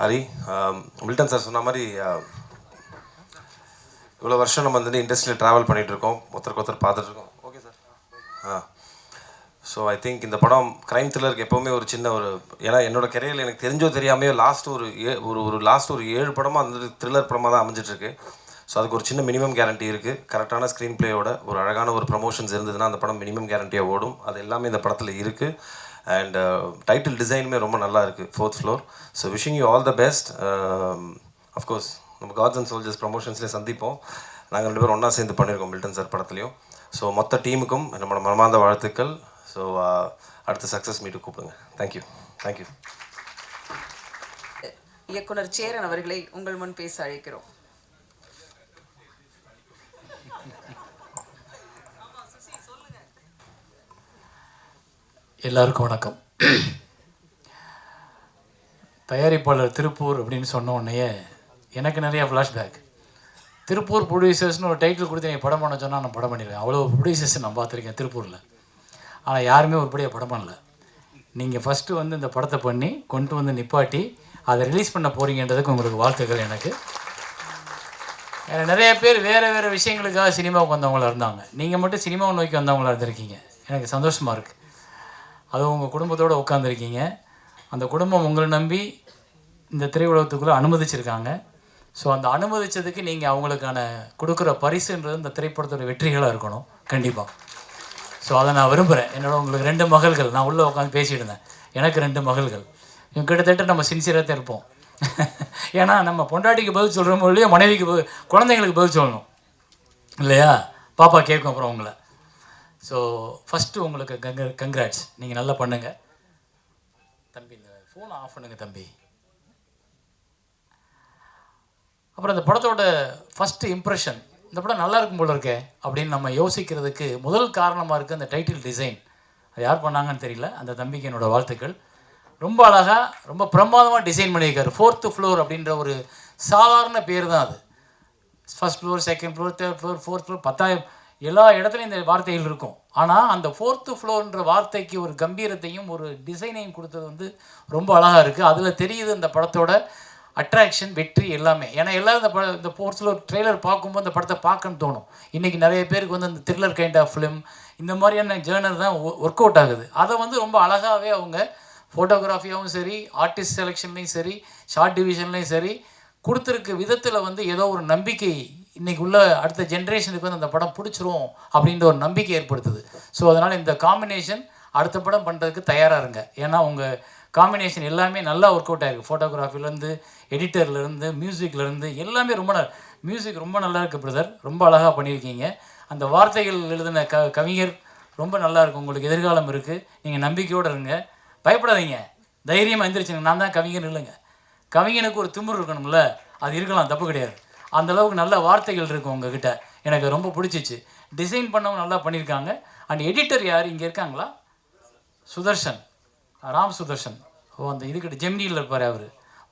Hari, Milton sir சொன்ன மாதிரி இவ்வளோ வருஷம் நம்ம வந்து இண்டஸ்ட்ரியில் ட்ராவல் பண்ணிகிட்ருக்கோம், ஒருத்தருக்கு பார்த்துட்ருக்கோம். Okay sir. So I think இந்த படம் க்ரைம் த்ரில்லருக்கு எப்போவுமே ஒரு சின்ன ஒரு, ஏன்னா என்னோடய கெரியரில் எனக்கு தெரிஞ்சோ தெரியாமையோ லாஸ்ட் ஒரு 7 படமாக அந்த த்ரில்லர் படமாக தான் அமைஞ்சிட்ருக்கு. ஸோ அதுக்கு ஒரு சின்ன மினிமம் கேரண்டி இருக்குது. கரெக்டான ஸ்க்ரீன் பிளேயோட ஒரு அழகான ஒரு ப்ரமோஷன்ஸ் இருந்ததுன்னா அந்த படம் மினிமம் கேரண்டியாக ஓடும். அது எல்லாமே இந்த படத்தில் இருக்குது. அண்ட் டைட்டில் டிசைனுமே ரொம்ப நல்லா இருக்குது, 4th floor. So wishing you all the best. Of course நம்ம காட்ஸ் அண்ட் சோல்ஜர்ஸ் ப்ரமோஷன்ஸ்லேயே சந்திப்போம். நாங்கள் 2 பேரும் ஒன்றா சேர்ந்து பண்ணியிருக்கோம் மில்டன் சார் படத்துலையும். ஸோ மொத்த டீமுக்கும் நம்மளோட மனமார்ந்த வாழ்த்துக்கள். ஸோ அடுத்த சக்ஸஸ் மீட்டு கூப்பிடுங்க. தேங்க்யூ. தேங்க்யூ. இயக்குனர் சேரன் அவர்களை உங்கள் முன் பேச அழைக்கிறோம். எல்லாருக்கும் வணக்கம். தயாரிப்பாளர் திருப்பூர் அப்படின்னு சொன்ன உடனே எனக்கு நிறையா ஃப்ளாஷ்பேக். திருப்பூர் ப்ரொடியூசர்ஸ்னு ஒரு டைட்டில் கொடுத்து நீங்கள் படம் பண்ண சொன்னால் நான் படம் பண்ணிடுவேன். அவ்வளோ ப்ரொடியூசர்ஸ் நான் பார்த்துருக்கேன் திருப்பூரில். ஆனால் யாருமே ஒருபடியாக படம் பண்ணல. நீங்கள் ஃபஸ்ட்டு வந்து இந்த படத்தை பண்ணி கொண்டு வந்து நிப்பாட்டி அதை ரிலீஸ் பண்ண போகிறீங்கன்றதுக்கு உங்களுக்கு வாழ்த்துக்கள். எனக்கு நிறைய பேர் வேறு விஷயங்களுக்காக சினிமாவுக்கு வந்தவங்களாக இருந்தாங்க. நீங்கள் மட்டும் சினிமாவை நோக்கி வந்தவங்களாக இருந்திருக்கீங்க. எனக்கு சந்தோஷமாக இருக்குது. அதுவும் உங்கள் குடும்பத்தோடு உட்காந்துருக்கீங்க. அந்த குடும்பம் உங்களை நம்பி இந்த திரையுலகத்துக்குள்ளே அனுமதிச்சிருக்காங்க. ஸோ அந்த அனுமதித்ததுக்கு நீங்கள் அவங்களுக்கான கொடுக்குற பரிசுன்றது இந்த திரைப்படத்தோட வெற்றிகளாக இருக்கணும் கண்டிப்பாக. ஸோ அதை நான் விரும்புகிறேன். உங்களுக்கு 2 மகள்கள். நான் உள்ளே உட்காந்து பேசிகிட்டு இருந்தேன். எனக்கு 2 மகள்கள். இவங்க கிட்டத்தட்ட நம்ம சின்சியராக தான் இருப்போம். ஏன்னா நம்ம பொண்டாட்டிக்கு பதில் சொல்கிறோமோ இல்லையோ, மனைவிக்கு குழந்தைங்களுக்கு பதில் சொல்லணும் இல்லையா? பாப்பா கேட்கும் அப்புறம் உங்களை. ஸோ ஃபஸ்ட்டு உங்களுக்கு கங்க்ராட்ஸ். நீங்கள் நல்லா பண்ணுங்கள் தம்பி. இந்த ஃபோனை ஆஃப் பண்ணுங்கள் தம்பி. அப்புறம் இந்த படத்தோட ஃபஸ்ட்டு இம்ப்ரெஷன், இந்த படம் நல்லா இருக்கும் போல இருக்கே அப்படின்னு நம்ம யோசிக்கிறதுக்கு முதல் காரணமாக இருக்குது அந்த டைட்டில் டிசைன். அது யார் பண்ணாங்கன்னு தெரியல. அந்த தம்பிக்கு என்னோடய வாழ்த்துக்கள். ரொம்ப அழகாக ரொம்ப பிரமாதமாக டிசைன் பண்ணியிருக்காரு. 4th ஃப்ளோர் அப்படின்ற ஒரு சாதாரண பேர் தான் அது. 1st floor, 2nd floor, 3rd floor, 4th floor, 10,000 எல்லா இடத்துலையும் இந்த வார்த்தைகள் இருக்கும். ஆனால் அந்த 4th ஃப்ளோர்ன்ற வார்த்தைக்கு ஒரு கம்பீரத்தையும் ஒரு டிசைனையும் கொடுத்தது வந்து ரொம்ப அழகாக இருக்குது. அதில் தெரியுது இந்த படத்தோட அட்ராக்ஷன், வெற்றி எல்லாமே. ஏன்னா எல்லோரும் இந்த 4th ஃப்ளோர் ட்ரெய்லர் பார்க்கும்போது இந்த படத்தை பார்க்கணும்னு தோணும். இன்றைக்கி நிறைய பேருக்கு வந்து அந்த த்ரில்லர் கைண்ட் ஆஃப் ஃபிலிம் இந்த மாதிரியான ஜேர்னர் தான் ஒர்க் அவுட் ஆகுது. அதை வந்து ரொம்ப அழகாகவே அவங்க ஃபோட்டோகிராஃபியாகவும் சரி, ஆர்டிஸ்ட் செலெக்ஷன்லேயும் சரி, ஷார்ட் டிவிஷன்லேயும் சரி கொடுத்துருக்க விதத்தில் வந்து ஏதோ ஒரு நம்பிக்கை இன்றைக்கி உள்ள அடுத்த ஜென்ரேஷனுக்கு வந்து அந்த படம் பிடிச்சிரும் அப்படின்ற ஒரு நம்பிக்கை ஏற்படுத்துது. ஸோ அதனால் இந்த காம்பினேஷன் அடுத்த படம் பண்ணுறதுக்கு தயாராக இருங்க. ஏன்னா உங்கள் காம்பினேஷன் எல்லாமே நல்லா ஒர்க் அவுட் ஆகிருக்கு. ஃபோட்டோகிராஃபிலேருந்து, எடிட்டர்லேருந்து, மியூசிக்லேருந்து எல்லாமே மியூசிக் ரொம்ப நல்லா இருக்குது பிரதர். ரொம்ப அழகாக பண்ணியிருக்கீங்க. அந்த வார்த்தைகள் எழுதின கவிஞர் ரொம்ப நல்லா இருக்குது. உங்களுக்கு எதிர்காலம் இருக்குது. நீங்கள் நம்பிக்கையோடு இருங்க, பயப்படாதீங்க, தைரியமாக எந்திரிச்சுங்க. நான் தான் கவிஞர் இல்லைங்க. கவிஞனுக்கு ஒரு திமிர் இருக்கணும்ல, அது இருக்கலாம், தப்பு கிடையாது. அந்தளவுக்கு நல்ல வார்த்தைகள் இருக்குது உங்ககிட்ட. எனக்கு ரொம்ப பிடிச்சிச்சு. டிசைன் பண்ணவங்க நல்லா பண்ணியிருக்காங்க. அண்ட் எடிட்டர் யார் இங்கே இருக்காங்களா? சுதர்ஷன், ராம் சுதர்ஷன். ஓ, அந்த இதுக்கிட்ட ஜெமினியில் இருப்பார் அவர்.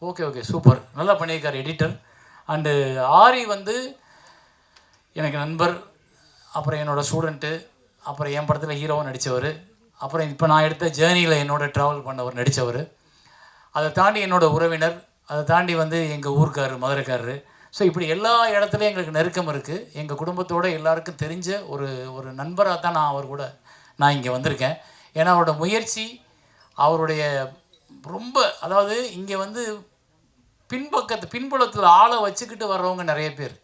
ஓகே சூப்பர், நல்லா பண்ணியிருக்கார் எடிட்டர். அண்டு ஆரி வந்து எனக்கு நண்பர், அப்புறம் என்னோடய ஸ்டூடெண்ட்டு, அப்புறம் என் படத்தில் ஹீரோவும் நடித்தவர், அப்புறம் இப்போ நான் எடுத்த ஜேர்னியில் என்னோட ட்ராவல் பண்ணவர் நடித்தவர், அதை தாண்டி என்னோடய உறவினர், அதை தாண்டி வந்து எங்கள் ஊருக்காரர், மதுரைக்காரரு. ஸோ இப்படி எல்லா இடத்துலையும் எங்களுக்கு நெருக்கம் இருக்குது. எங்கள் குடும்பத்தோடு எல்லாருக்கும் தெரிஞ்ச ஒரு நண்பராக தான் நான் இங்கே வந்திருக்கேன். ஏன்னா அவரோட முயற்சி, அவருடைய ரொம்ப, அதாவது இங்கே வந்து பின்புலத்தில் ஆளை வச்சுக்கிட்டு வர்றவங்க நிறைய பேர்.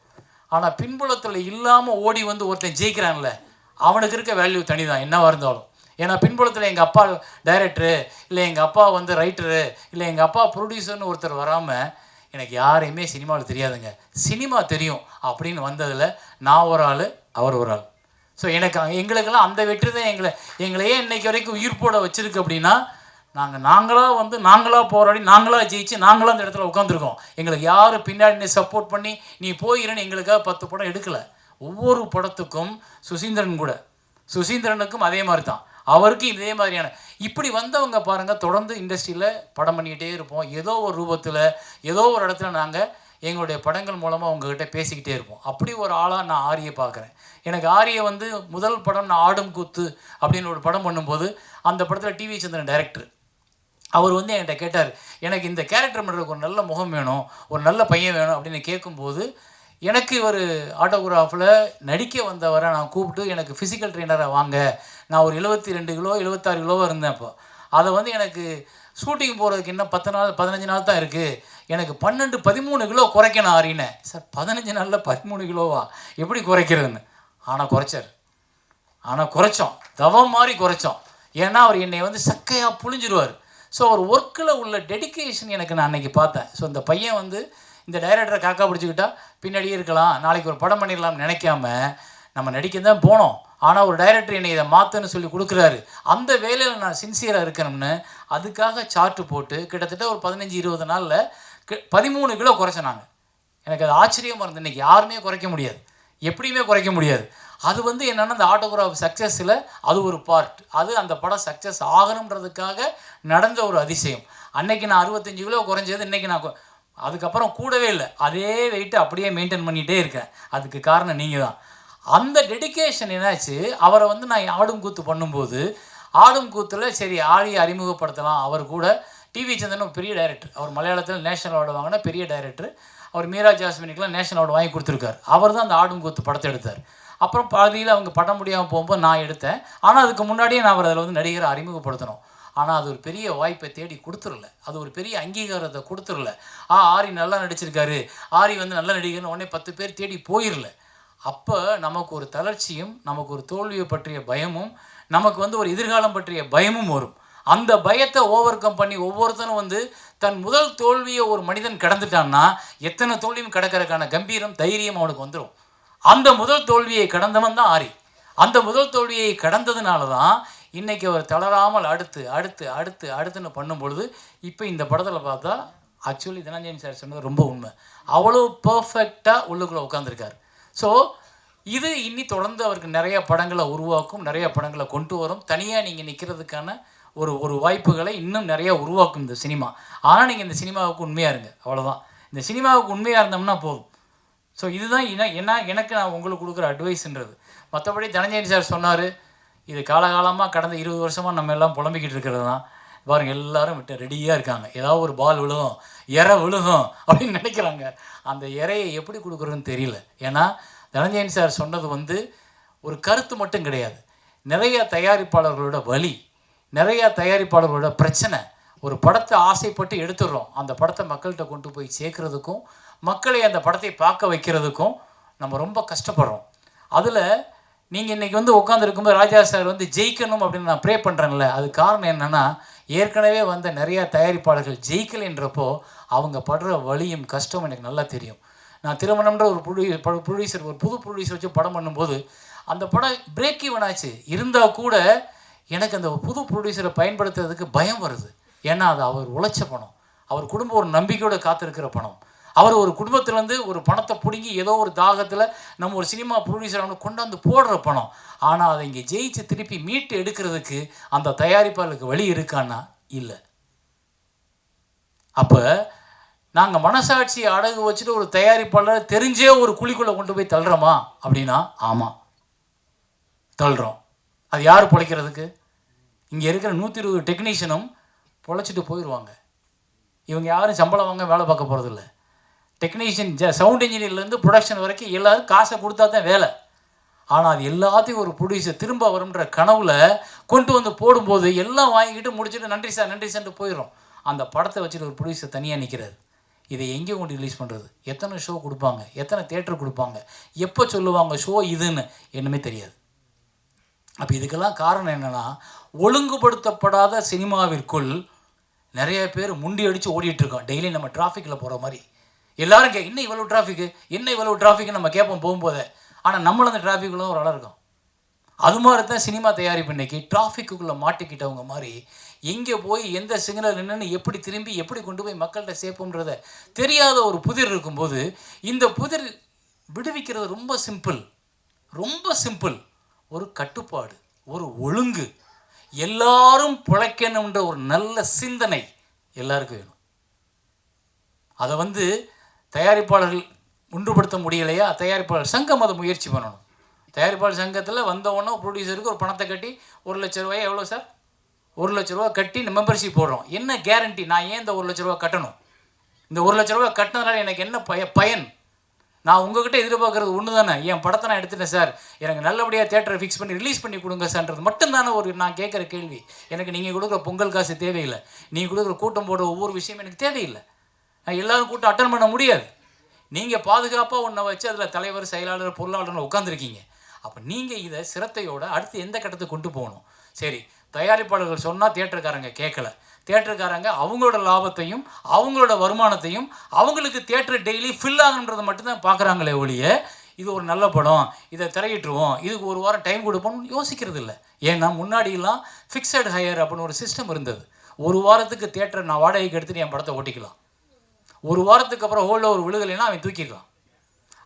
ஆனால் பின்புலத்தில் இல்லாமல் ஓடி வந்து ஒருத்தன் ஜெயிக்கிறான்ல, அவனுக்கு இருக்க வேல்யூ தனி தான் என்னவாக இருந்தாலும். ஏன்னா பின்புலத்தில் எங்கள் அப்பா டைரக்டரு, இல்லை எங்கள் அப்பா வந்து ரைட்டரு, இல்லை எங்கள் அப்பா ப்ரொடியூசர்னு ஒருத்தர் வராமல் எனக்கு யாரையுமே சினிமாவில் தெரியாதுங்க, சினிமா தெரியும் அப்படின்னு வந்ததில் நான் ஒரு ஆள், அவர் ஒரு ஆள். ஸோ எங்களுக்கெல்லாம் அந்த வெற்றி தான் எங்களையே இன்றைக்கி வரைக்கும் உயிர்ப்போட வச்சுருக்கு. அப்படின்னா நாங்களாக போராடி, நாங்களாக ஜெயிச்சு, நாங்களாக அந்த இடத்துல உட்காந்துருக்கோம். எங்களுக்கு யார் பின்னாடி சப்போர்ட் பண்ணி நீ போயிடுன்னு எங்களுக்காக 10 படம் எடுக்கலை. ஒவ்வொரு படத்துக்கும் சுசீந்திரனுக்கும் அதே மாதிரி தான், அவருக்கு இதே மாதிரியான இப்படி வந்தவங்க பாருங்கள். தொடர்ந்து இண்டஸ்ட்ரியில் படம் பண்ணிக்கிட்டே இருப்போம். ஏதோ ஒரு ரூபத்தில், ஏதோ ஒரு இடத்துல நாங்கள் எங்களுடைய படங்கள் மூலமாக உங்கள்கிட்ட பேசிக்கிட்டே இருப்போம். அப்படி ஒரு ஆளாக நான் ஆரியை பார்க்குறேன். எனக்கு ஆரியை வந்து முதல் படம் நான் ஆடும் கூத்து அப்படின்னு ஒரு படம் பண்ணும்போது, அந்த படத்தில் டிவி சந்திரன் டைரக்டர், அவர் வந்து என்கிட்ட கேட்டார், எனக்கு இந்த கேரக்டர் பண்ணுறதுக்கு ஒரு நல்ல முகம் வேணும், ஒரு நல்ல பையன் வேணும் அப்படின்னு கேட்கும்போது, எனக்கு ஒரு ஆட்டோகிராஃபில் நடிக்க வந்தவரை நான் கூப்பிட்டு எனக்கு ஃபிசிக்கல் ட்ரெயினராக வாங்க, நான் ஒரு 72 கிலோ 76 கிலோவாக இருந்தேன். அப்போ அதை வந்து எனக்கு ஷூட்டிங் போகிறதுக்கு இன்னும் 10 நாள் 15 நாள் தான் இருக்குது, எனக்கு 13 கிலோ குறைக்கணும் ஆறினேன். சார் 15 நாளில் 13 கிலோவா எப்படி குறைக்கிறதுன்னு? ஆனால் குறைச்சோம், தவம் மாதிரி குறைச்சோம். ஏன்னா அவர் என்னை வந்து சக்கையாக புழிஞ்சிருவார். ஸோ அவர் ஒர்க்கில் உள்ள டெடிக்கேஷன் எனக்கு நான் அன்றைக்கி பார்த்தேன். ஸோ இந்த பையன் வந்து இந்த டைரக்டரை காக்கா பிடிச்சிக்கிட்டா பின்னாடியே இருக்கலாம், நாளைக்கு ஒரு படம் பண்ணிடலாம்னு நினைக்காம நம்ம நடிக்க தான் போனோம். ஆனால் ஒரு டைரக்டர் என்னை இதை மாற்றுன்னு சொல்லி கொடுக்குறாரு, அந்த வேலையில் நான் சின்சியராக இருக்கணும்னு அதுக்காக சார்ட்டு போட்டு கிட்டத்தட்ட ஒரு 15-20 நாளில் 13 கிலோ குறைச்சோம். எனக்கு அது ஆச்சரியமாக இருந்தது. இன்றைக்கி யாருமே குறைக்க முடியாது, எப்படியுமே குறைக்க முடியாது. அது வந்து என்னென்னா அந்த ஆட்டோகிராஃப் சக்ஸஸில் அது ஒரு பார்ட். அது அந்த படம் சக்ஸஸ் ஆகணுன்றதுக்காக நடந்த ஒரு அதிசயம். அன்னைக்கு நான் 65 கிலோ குறைஞ்சது, இன்றைக்கி நான் அதுக்கப்புறம் கூடவே இல்லை, அதே வெயிட்டு அப்படியே மெயின்டைன் பண்ணிகிட்டே இருக்கேன். அதுக்கு காரணம் நீங்கள் தான். அந்த டெடிக்கேஷன் என்னாச்சு, அவரை வந்து நான் ஆடும் கூத்து பண்ணும்போது ஆடும் கூத்தில் சரி ஆடியை அறிமுகப்படுத்தலாம். அவர் கூட டிவி சந்திரன் பெரிய டைரக்டர், அவர் மலையாளத்தில் நேஷனல் அவார்டு வாங்கின பெரிய டைரக்டர். அவர் மீரா ஜாஸ்மினுக்கெலாம் நேஷனல் அவார்டு வாங்கி கொடுத்துருக்கார். அவர் தான் அந்த ஆடும் கூத்து படத்தை எடுத்தார். அப்புறம் பாதியில் அவங்க படம் முடியாமல் போகும்போது நான் எடுத்தேன். ஆனால் அதுக்கு முன்னாடியே நான் அவர் அதில் வந்து நடிகரை அறிமுகப்படுத்தணும். ஆனால் அது ஒரு பெரிய வாய்ப்பை தேடி கொடுத்துடல, அது ஒரு பெரிய அங்கீகாரத்தை கொடுத்துடல. ஆரி நல்லா நடிச்சிருக்காரு, ஆரி வந்து நல்ல நடிகர்னு உடனே 10 பேர் தேடி போயிடல. அப்போ நமக்கு ஒரு தளர்ச்சியும், நமக்கு ஒரு தோல்வியை பற்றிய பயமும், நமக்கு வந்து ஒரு எதிர்காலம் பற்றிய பயமும் வரும். அந்த பயத்தை ஓவர் கம் பண்ணி ஒவ்வொருத்தரும் வந்து தன் முதல் தோல்வியை ஒரு மனிதன் கடந்துட்டான்னா எத்தனை தோல்வியும் கடக்கிறதுக்கான கம்பீரம் தைரியம் அவனுக்கு வந்துடும். அந்த முதல் தோல்வியை கடந்தவன் தான் ஆரி. அந்த முதல் தோல்வியை கடந்ததுனால தான் இன்றைக்கி அவர் தளராமல் அடுத்துன்னு பண்ணும்பொழுது இப்போ இந்த படத்தில் பார்த்தா ஆக்சுவலி தனஞ்சயன் சார் சொன்னது ரொம்ப உண்மை. அவ்வளோ பர்ஃபெக்டாக உள்ளுக்குள்ளே உட்காந்துருக்கார். ஸோ இது இன்னி தொடர்ந்து அவருக்கு நிறைய படங்களை உருவாக்கும், நிறைய படங்களை கொண்டு வரும். தனியாக நீங்கள் நிற்கிறதுக்கான ஒரு வாய்ப்புகளை இன்னும் நிறையா உருவாக்கும் இந்த சினிமா. ஆனால் நீங்கள் இந்த சினிமாவுக்கு உண்மையாக இருங்க, அவ்வளோதான். இந்த சினிமாவுக்கு உண்மையாக இருந்தோம்னா போதும். ஸோ இதுதான் எனக்கு நான் உங்களுக்கு கொடுக்குற அட்வைஸ்ன்றது. மற்றபடி தனஞ்சயன் சார் சொன்னார், இது காலகாலமாக கடந்த 20 வருஷமாக நம்ம எல்லாம் புலம்பிக்கிட்டு இருக்கிறது தான். பாருங்கள், எல்லோரும் விட்டு ரெடியாக இருக்காங்க, ஏதாவது ஒரு பால் விழுகும், இறை விழுகும் அப்படின்னு நினைக்கிறாங்க. அந்த இறையை எப்படி கொடுக்குறதுன்னு தெரியல. ஏன்னா தனஞ்சயன் சார் சொன்னது வந்து ஒரு கருத்து மட்டும் கிடையாது, நிறைய தயாரிப்பாளர்களோட வலி, நிறையா தயாரிப்பாளர்களோட பிரச்சனை. ஒரு படத்தை ஆசைப்பட்டு எடுத்துடுறோம், அந்த படத்தை மக்கள்கிட்ட கொண்டு போய் சேர்க்குறதுக்கும் மக்களை அந்த படத்தை பார்க்க வைக்கிறதுக்கும் நம்ம ரொம்ப கஷ்டப்படுறோம். அதில் நீங்கள் இன்றைக்கி வந்து உட்காந்துருக்கும்போது ராஜா சார் வந்து ஜெயிக்கணும் அப்படின்னு நான் ப்ரே பண்ணுறேன்ல, அது காரணம் என்னென்னா ஏற்கனவே வந்த நிறையா தயாரிப்பாளர்கள் ஜெயிக்கலைன்றப்போ அவங்க படுற வலியும் கஷ்டம் எனக்கு நல்லா தெரியும். நான் திருமணம்ன்ற ஒரு ப்ரொடியூசர் ஒரு புது ப்ரொடியூசர் வச்சு படம் பண்ணும்போது அந்த படம் பிரேக் ஈவன் ஆச்சு. இருந்தால் கூட எனக்கு அந்த புது ப்ரொடியூசரை பயன்படுத்துறதுக்கு பயம் வருது. ஏன்னா அது அவர் உழைச்ச பணம், அவர் குடும்பம் ஒரு நம்பிக்கையோடு காத்திருக்கிற பணம். அவர் ஒரு குடும்பத்திலேருந்து ஒரு பணத்தை பிடுங்கி ஏதோ ஒரு தாகத்தில் நம்ம ஒரு சினிமா ப்ரொடியூசர் அவனை கொண்டாந்து போடுற பணம். ஆனால் அதை இங்கே ஜெயிச்சு திருப்பி மீட்டு எடுக்கிறதுக்கு அந்த தயாரிப்பாளருக்கு வழி இருக்கான்னா இல்லை. அப்போ நாங்கள் மனசாட்சியை அடகு வச்சுட்டு ஒரு தயாரிப்பாளர் தெரிஞ்சே ஒரு குழிக்குள்ளே கொண்டு போய் தள்ளுறோமா அப்படின்னா ஆமாம் தள்ளுறோம். அது யார் பிழைக்கிறதுக்கு? இங்கே இருக்கிற 120 டெக்னீஷியனும் பொழைச்சிட்டு போயிடுவாங்க. இவங்க யாரும் சம்பளம் வாங்க வேலை பார்க்க போகிறதில்ல. டெக்னீஷியன் சவுண்ட் இன்ஜினியர்லேருந்து ப்ரொடக்ஷன் வரைக்கும் எல்லோரும் காசை கொடுத்தா தான் வேலை. ஆனால் அது எல்லாத்தையும் ஒரு ப்ரொடியூசர் திரும்ப வரும்ன்ற கனவில் கொண்டு வந்து போடும்போது எல்லாம் வாங்கிக்கிட்டு முடிச்சுட்டு நன்றி சார்ன்ட்டு போயிடும். அந்த படத்தை வச்சுட்டு ஒரு ப்ரொடியூசர் தனியாக நிற்கிறார். இதை எங்கே கொண்டு ரிலீஸ் பண்ணுறது? எத்தனை ஷோ கொடுப்பாங்க, எத்தனை தேட்டர் கொடுப்பாங்க, எப்போ சொல்லுவாங்க ஷோ இதுன்னு என்னமே தெரியாது. அப்போ இதுக்கெல்லாம் காரணம் என்னென்னா, ஒழுங்குபடுத்தப்படாத சினிமாவிற்குள் நிறைய பேர் முண்டி அடித்து ஓடிட்டுருக்கோம். டெய்லி நம்ம டிராஃபிக்கில் போகிற மாதிரி எல்லோரும் இன்னும் இவ்வளோ டிராஃபிக்கு நம்ம கேட்போம் போகும்போதே. ஆனால் நம்மளும் அந்த டிராஃபிக்குள்ளே ஒரு ஆளாக இருக்கோம். அது மாதிரி தான் சினிமா தயாரிப்பு இன்றைக்கி டிராஃபிக்குள்ளே மாட்டிக்கிட்டவங்க மாதிரி எங்கே போய் எந்த சிக்னல் என்னென்னு எப்படி திரும்பி எப்படி கொண்டு போய் மக்கள்கிட்ட சேர்ப்போம்ன்றத தெரியாத ஒரு புதிர் இருக்கும்போது இந்த புதிர் விடுவிக்கிறது ரொம்ப சிம்பிள். ஒரு கட்டுப்பாடு, ஒரு ஒழுங்கு, எல்லாரும் பிழைக்கணுன்ற ஒரு நல்ல சிந்தனை எல்லாருக்கும் வேணும். அதை வந்து தயாரிப்பாளர்கள் ஒன்றுபடுத்த முடியலையா, தயாரிப்பாளர் சங்கம் அதை முயற்சி பண்ணணும். தயாரிப்பாளர் சங்கத்தில் வந்தவொன்னே ப்ரொடியூசருக்கு ஒரு பணத்தை கட்டி 1 லட்ச ரூபாய் எவ்வளோ சார் 1,00,000 கட்டி இந்த மெம்பர்ஷிப் போடுறோம். என்ன கேரண்டி? நான் ஏன் இந்த 1,00,000 கட்டணும்? இந்த 1,00,000 கட்டினதுனால எனக்கு என்ன பயன்? நான் உங்ககிட்ட எதிர்பார்க்குறது ஒன்று தானே. என் படத்தை நான் எடுத்துட்டேன் சார், எனக்கு நல்லபடியாக தேட்டரை ஃபிக்ஸ் பண்ணி ரிலீஸ் பண்ணி கொடுங்க சார்ன்றது மட்டும்தானே நான் கேட்குற கேள்வி. எனக்கு நீங்கள் கொடுக்குற பொங்கல் காசு தேவையில்லை, நீங்கள் கொடுக்குற கூட்டம் போடுற ஒவ்வொரு விஷயம் எனக்கு தேவையில்லை. நான் எல்லாரும் கூட்டம் அட்டன் பண்ண முடியாது. நீங்கள் பாதுகாப்பாக ஒன்றை வச்சு அதில் தலைவர், செயலாளர், பொருளாளர்னு உட்காந்துருக்கீங்க. அப்போ நீங்கள் இதை சிரத்தையோடு அடுத்து எந்த கட்டத்துக்கு கொண்டு போகணும்? சரி, தயாரிப்பாளர்கள் சொன்னால் தியேட்டருக்காரங்க கேட்கல. தியேட்டருக்காரங்க அவங்களோட லாபத்தையும் அவங்களோட வருமானத்தையும் அவங்களுக்கு தியேட்டர் டெய்லி ஃபில் ஆகணுன்றதை மட்டும்தான் பார்க்குறாங்களே ஒழிய இது ஒரு நல்ல படம், இதை திரையிட்டுருவோம், இதுக்கு ஒரு வாரம் டைம் கொடுப்போம்னு யோசிக்கிறது இல்லை. ஏன்னா முன்னாடியெல்லாம் ஃபிக்ஸட் ஹையர் அப்படின்னு ஒரு சிஸ்டம் இருந்தது. ஒரு வாரத்துக்கு தியேட்டரை நான் வாடகைக்கு எடுத்துகிட்டு என் படத்தை ஓட்டிக்கலாம். ஒரு வாரத்துக்கு அப்புறம் ஹோல்டில் ஒரு விழுகலைன்னா அவன் தூக்கிக்கலாம்.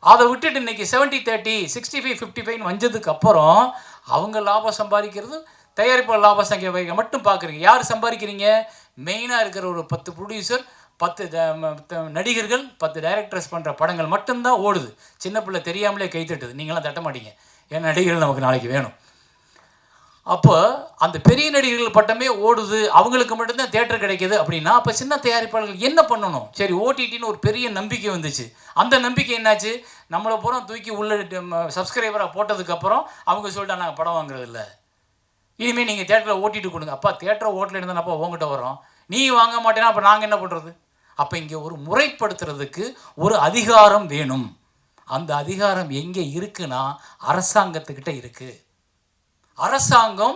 அதை விட்டுட்டு இன்றைக்கி 70-30, 65-55 வந்ததுக்கு அப்புறம் அவங்க லாபம் சம்பாதிக்கிறது, தயாரிப்பாளர் லாபம் சம்பாதிக்க மட்டும் பார்க்குறீங்க. யார் சம்பாதிக்கிறீங்க? மெயினாக இருக்கிற ஒரு 10 ப்ரொடியூசர், 10 நடிகர்கள், 10 டைரக்டர்ஸ் பண்ணுற படங்கள் மட்டும்தான் ஓடுது. சின்ன பிள்ளை தெரியாமலே கைத்தட்டுது. நீங்களாம் தட்ட மாட்டீங்க, ஏன்னா நடிகர்கள் நமக்கு நாளைக்கு வேணும். அப்போ அந்த பெரிய நடிகர்கள் பட்டமே ஓடுது, அவங்களுக்கு மட்டும்தான் தேட்டர் கிடைக்கிது அப்படின்னா அப்போ சின்ன தயாரிப்பாளர்கள் என்ன பண்ணணும்? சரி, ஓடிடின்னு ஒரு பெரிய நம்பிக்கை வந்துச்சு. அந்த நம்பிக்கை என்னாச்சு? நம்மளை பூரா தூக்கி உள்ள சப்ஸ்கிரைபராக போட்டதுக்கப்புறம் அவங்க சொல்லிட்டா நாங்கள் படம் வாங்குறது இல்லை, இனிமேல் நீங்கள் தேட்டரில் ஓட்டிட்டு கொடுங்க. அப்பா தேட்டரை ஓட்டல இருந்தானப்பா உங்ககிட்ட வரோம், நீ வாங்க மாட்டேன்னா அப்போ நாங்கள் என்ன பண்ணுறது? அப்போ இங்கே ஒரு முறைப்படுத்துறதுக்கு ஒரு அதிகாரம் வேணும். அந்த அதிகாரம் எங்கே இருக்குன்னா அரசாங்கத்துக்கிட்ட இருக்குது. அரசாங்கம்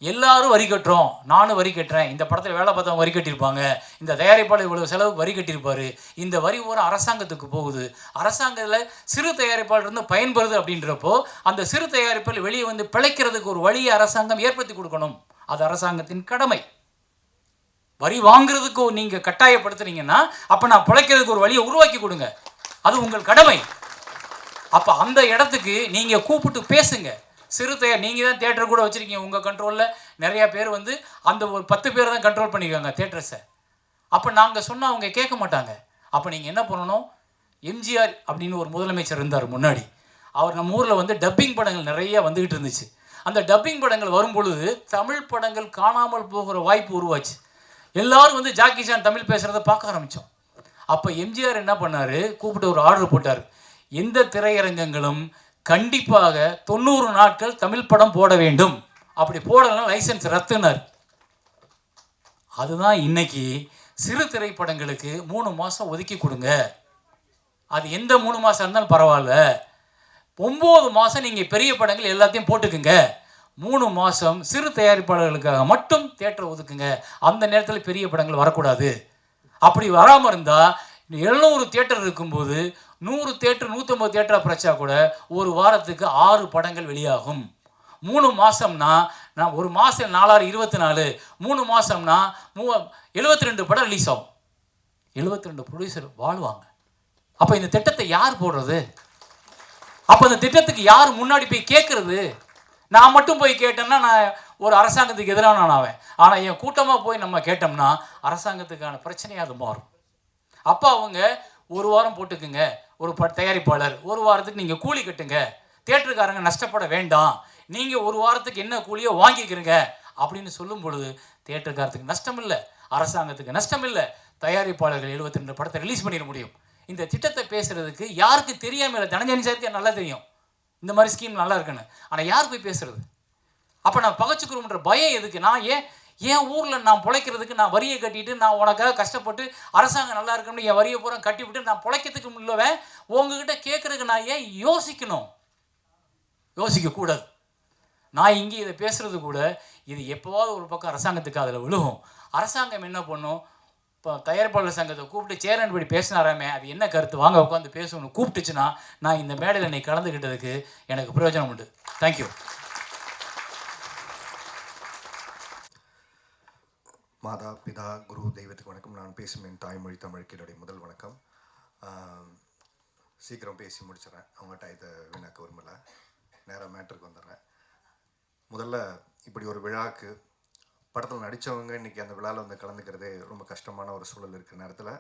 எல்லாரும் வரி கட்டுறோம், நானும் வரி கட்டுறேன், இந்த படத்தில் வேலை பார்த்தவங்க வரி கட்டியிருப்பாங்க, இந்த தயாரிப்பாளர் இவ்வளோ செலவுக்கு வரி கட்டியிருப்பார், இந்த வரி ஒரு அரசாங்கத்துக்கு போகுது. அரசாங்கத்தில் சிறு தயாரிப்பாளர் இருந்து பயன்படுது அப்படின்றப்போ அந்த சிறு தயாரிப்பாளர் வெளியே வந்து பிழைக்கிறதுக்கு ஒரு வழியை அரசாங்கம் ஏற்படுத்தி கொடுக்கணும். அது அரசாங்கத்தின் கடமை. வரி வாங்குறதுக்கு நீங்கள் கட்டாயப்படுத்துறீங்கன்னா அப்போ நான் பிழைக்கிறதுக்கு ஒரு வழியை உருவாக்கி கொடுங்க, அது உங்கள் கடமை. அப்போ அந்த இடத்துக்கு நீங்கள் கூப்பிட்டு பேசுங்க. சிறு தயார் நீங்கள் தான் தேட்டர் கூட வச்சுருக்கீங்க உங்கள் கண்ட்ரோலில். நிறையா பேர் வந்து அந்த ஒரு 10 பேர் தான் கண்ட்ரோல் பண்ணியிருக்காங்க தேட்டர்ஸை. அப்போ நாங்கள் சொன்னால் அவங்க கேட்க மாட்டாங்க. அப்போ நீங்கள் என்ன பண்ணணும்? எம்ஜிஆர் அப்படின்னு ஒரு முதலமைச்சர் இருந்தார் முன்னாடி. அவர் நம்ம ஊரில் வந்து டப்பிங் படங்கள் நிறைய வந்துக்கிட்டு இருந்துச்சு. அந்த டப்பிங் படங்கள் வரும் பொழுது தமிழ் படங்கள் காணாமல் போகிற வாய்ப்பு உருவாச்சு. எல்லோரும் வந்து ஜாக்கி சான் தமிழ் பேசுகிறத பார்க்க ஆரம்பித்தோம். அப்போ எம்ஜிஆர் என்ன பண்ணார்? கூப்பிட்டு ஒரு ஆர்டர் போட்டார், எந்த திரையரங்கங்களும் கண்டிப்பாக 90 நாட்கள் தமிழ் படம் போட வேண்டும், அப்படி போடலாம் லைசன்ஸ் ரத்துனார். அதுதான் இன்னைக்கு சிறு திரைப்படங்களுக்கு 3 மாதம் ஒதுக்கி கொடுங்க. அது எந்த 3 மாதம் இருந்தாலும் பரவாயில்ல, 9 மாதம் நீங்கள் பெரிய படங்கள் எல்லாத்தையும் போட்டுக்குங்க, 3 மாதம் சிறு தயாரிப்பாளர்களுக்காக மட்டும் தியேட்டரை ஒதுக்குங்க. அந்த நேரத்தில் பெரிய படங்கள் வரக்கூடாது. அப்படி வராமல் இருந்தால் 700 தியேட்டர் இருக்கும்போது 100 தியேட்டர் 150 தியேட்டராக பிரச்சா கூட ஒரு வாரத்துக்கு 6 படங்கள் வெளியாகும். 3 மாதம்னா நான் ஒரு மாதம் 4 24, 3 மாதம்னா 72 படம் ரிலீஸ் ஆகும். 72 ப்ரொடியூசர் வாழ்வாங்க. அப்போ இந்த திட்டத்தை யார் போடுறது? அப்போ இந்த திட்டத்துக்கு யார் முன்னாடி போய் கேட்குறது? நான் மட்டும் போய் கேட்டேன்னா நான் ஒரு அரசாங்கத்துக்கு எதிரான நான் ஆவேன். ஆனால் என் கூட்டமாக போய் நம்ம கேட்டோம்னா அரசாங்கத்துக்கான பிரச்சனையாக அது மாறும். அப்போ அவங்க ஒரு வாரம் போட்டுக்குங்க, ஒரு தயாரிப்பாளர் ஒரு வாரத்துக்கு நீங்கள் கூலி கட்டுங்க, தியேட்டருக்காரங்க நஷ்டப்பட வேண்டாம், நீங்கள் ஒரு வாரத்துக்கு என்ன கூலியோ வாங்கிக்கிறங்க அப்படின்னு சொல்லும் பொழுது தியேட்டருக்காரத்துக்கு நஷ்டம் இல்லை, அரசாங்கத்துக்கு நஷ்டம் இல்லை, தயாரிப்பாளர்கள் 72 படத்தை ரிலீஸ் பண்ணிட முடியும். இந்த திட்டத்தை பேசுகிறதுக்கு யாருக்கு தெரியாமல் இல்லை? தனஞ்சனி சாருக்கு நல்லா தெரியும் இந்த மாதிரி ஸ்கீம் நல்லா இருக்குன்னு. ஆனால் யார் போய் பேசுறது? அப்போ நான் பகச்சுக்கிறோம்ன்ற பயம் எதுக்கு? நான் ஏன் ஊரில் நான் பிழைக்கிறதுக்கு நான் வரியை கட்டிட்டு நான் உனக்காக கஷ்டப்பட்டு அரசாங்கம் நல்லா இருக்குன்னு என் வரியை பூரா கட்டிவிட்டு நான் பிழைக்கிறதுக்கு முன்னவன் உங்ககிட்ட கேட்குறதுக்கு நான் ஏன் யோசிக்கணும்? யோசிக்கக்கூடாது. நான் இங்கே இதை பேசுகிறது கூட இது எப்போவாவது ஒரு பக்கம் அரசாங்கத்துக்கு அதில் விழுகும். அரசாங்கம் என்ன பண்ணும்? இப்போ தயாரிப்பாளர் சங்கத்தை கூப்பிட்டு சேரன் படி பேசினாராமே, அது என்ன கருத்து, வாங்க உட்காந்து பேசணும்னு கூப்பிட்டுச்சுன்னா நான் இந்த மேடையில் இன்னைக்கு கலந்துக்கிட்டதுக்கு எனக்கு பிரயோஜனம் உண்டு. தேங்க்யூ. மாதா பிதா குரு தெய்வத்துக்கு வணக்கம். நான் பேசும் என் தாய்மொழி தமிழுக்கு என்னுடைய முதல் வணக்கம். சீக்கிரம் பேசி முடிச்சிடறேன், அவங்ககிட்ட இதை வீணாக்க விரும்பலை, நேராக மேட்டருக்கு வந்துடுறேன். முதல்ல இப்படி ஒரு விழாவுக்கு படத்தில் நடித்தவங்க இன்றைக்கி அந்த விழாவில் வந்து கலந்துக்கிறதே ரொம்ப கஷ்டமான ஒரு சூழல் இருக்கிற நேரத்தில்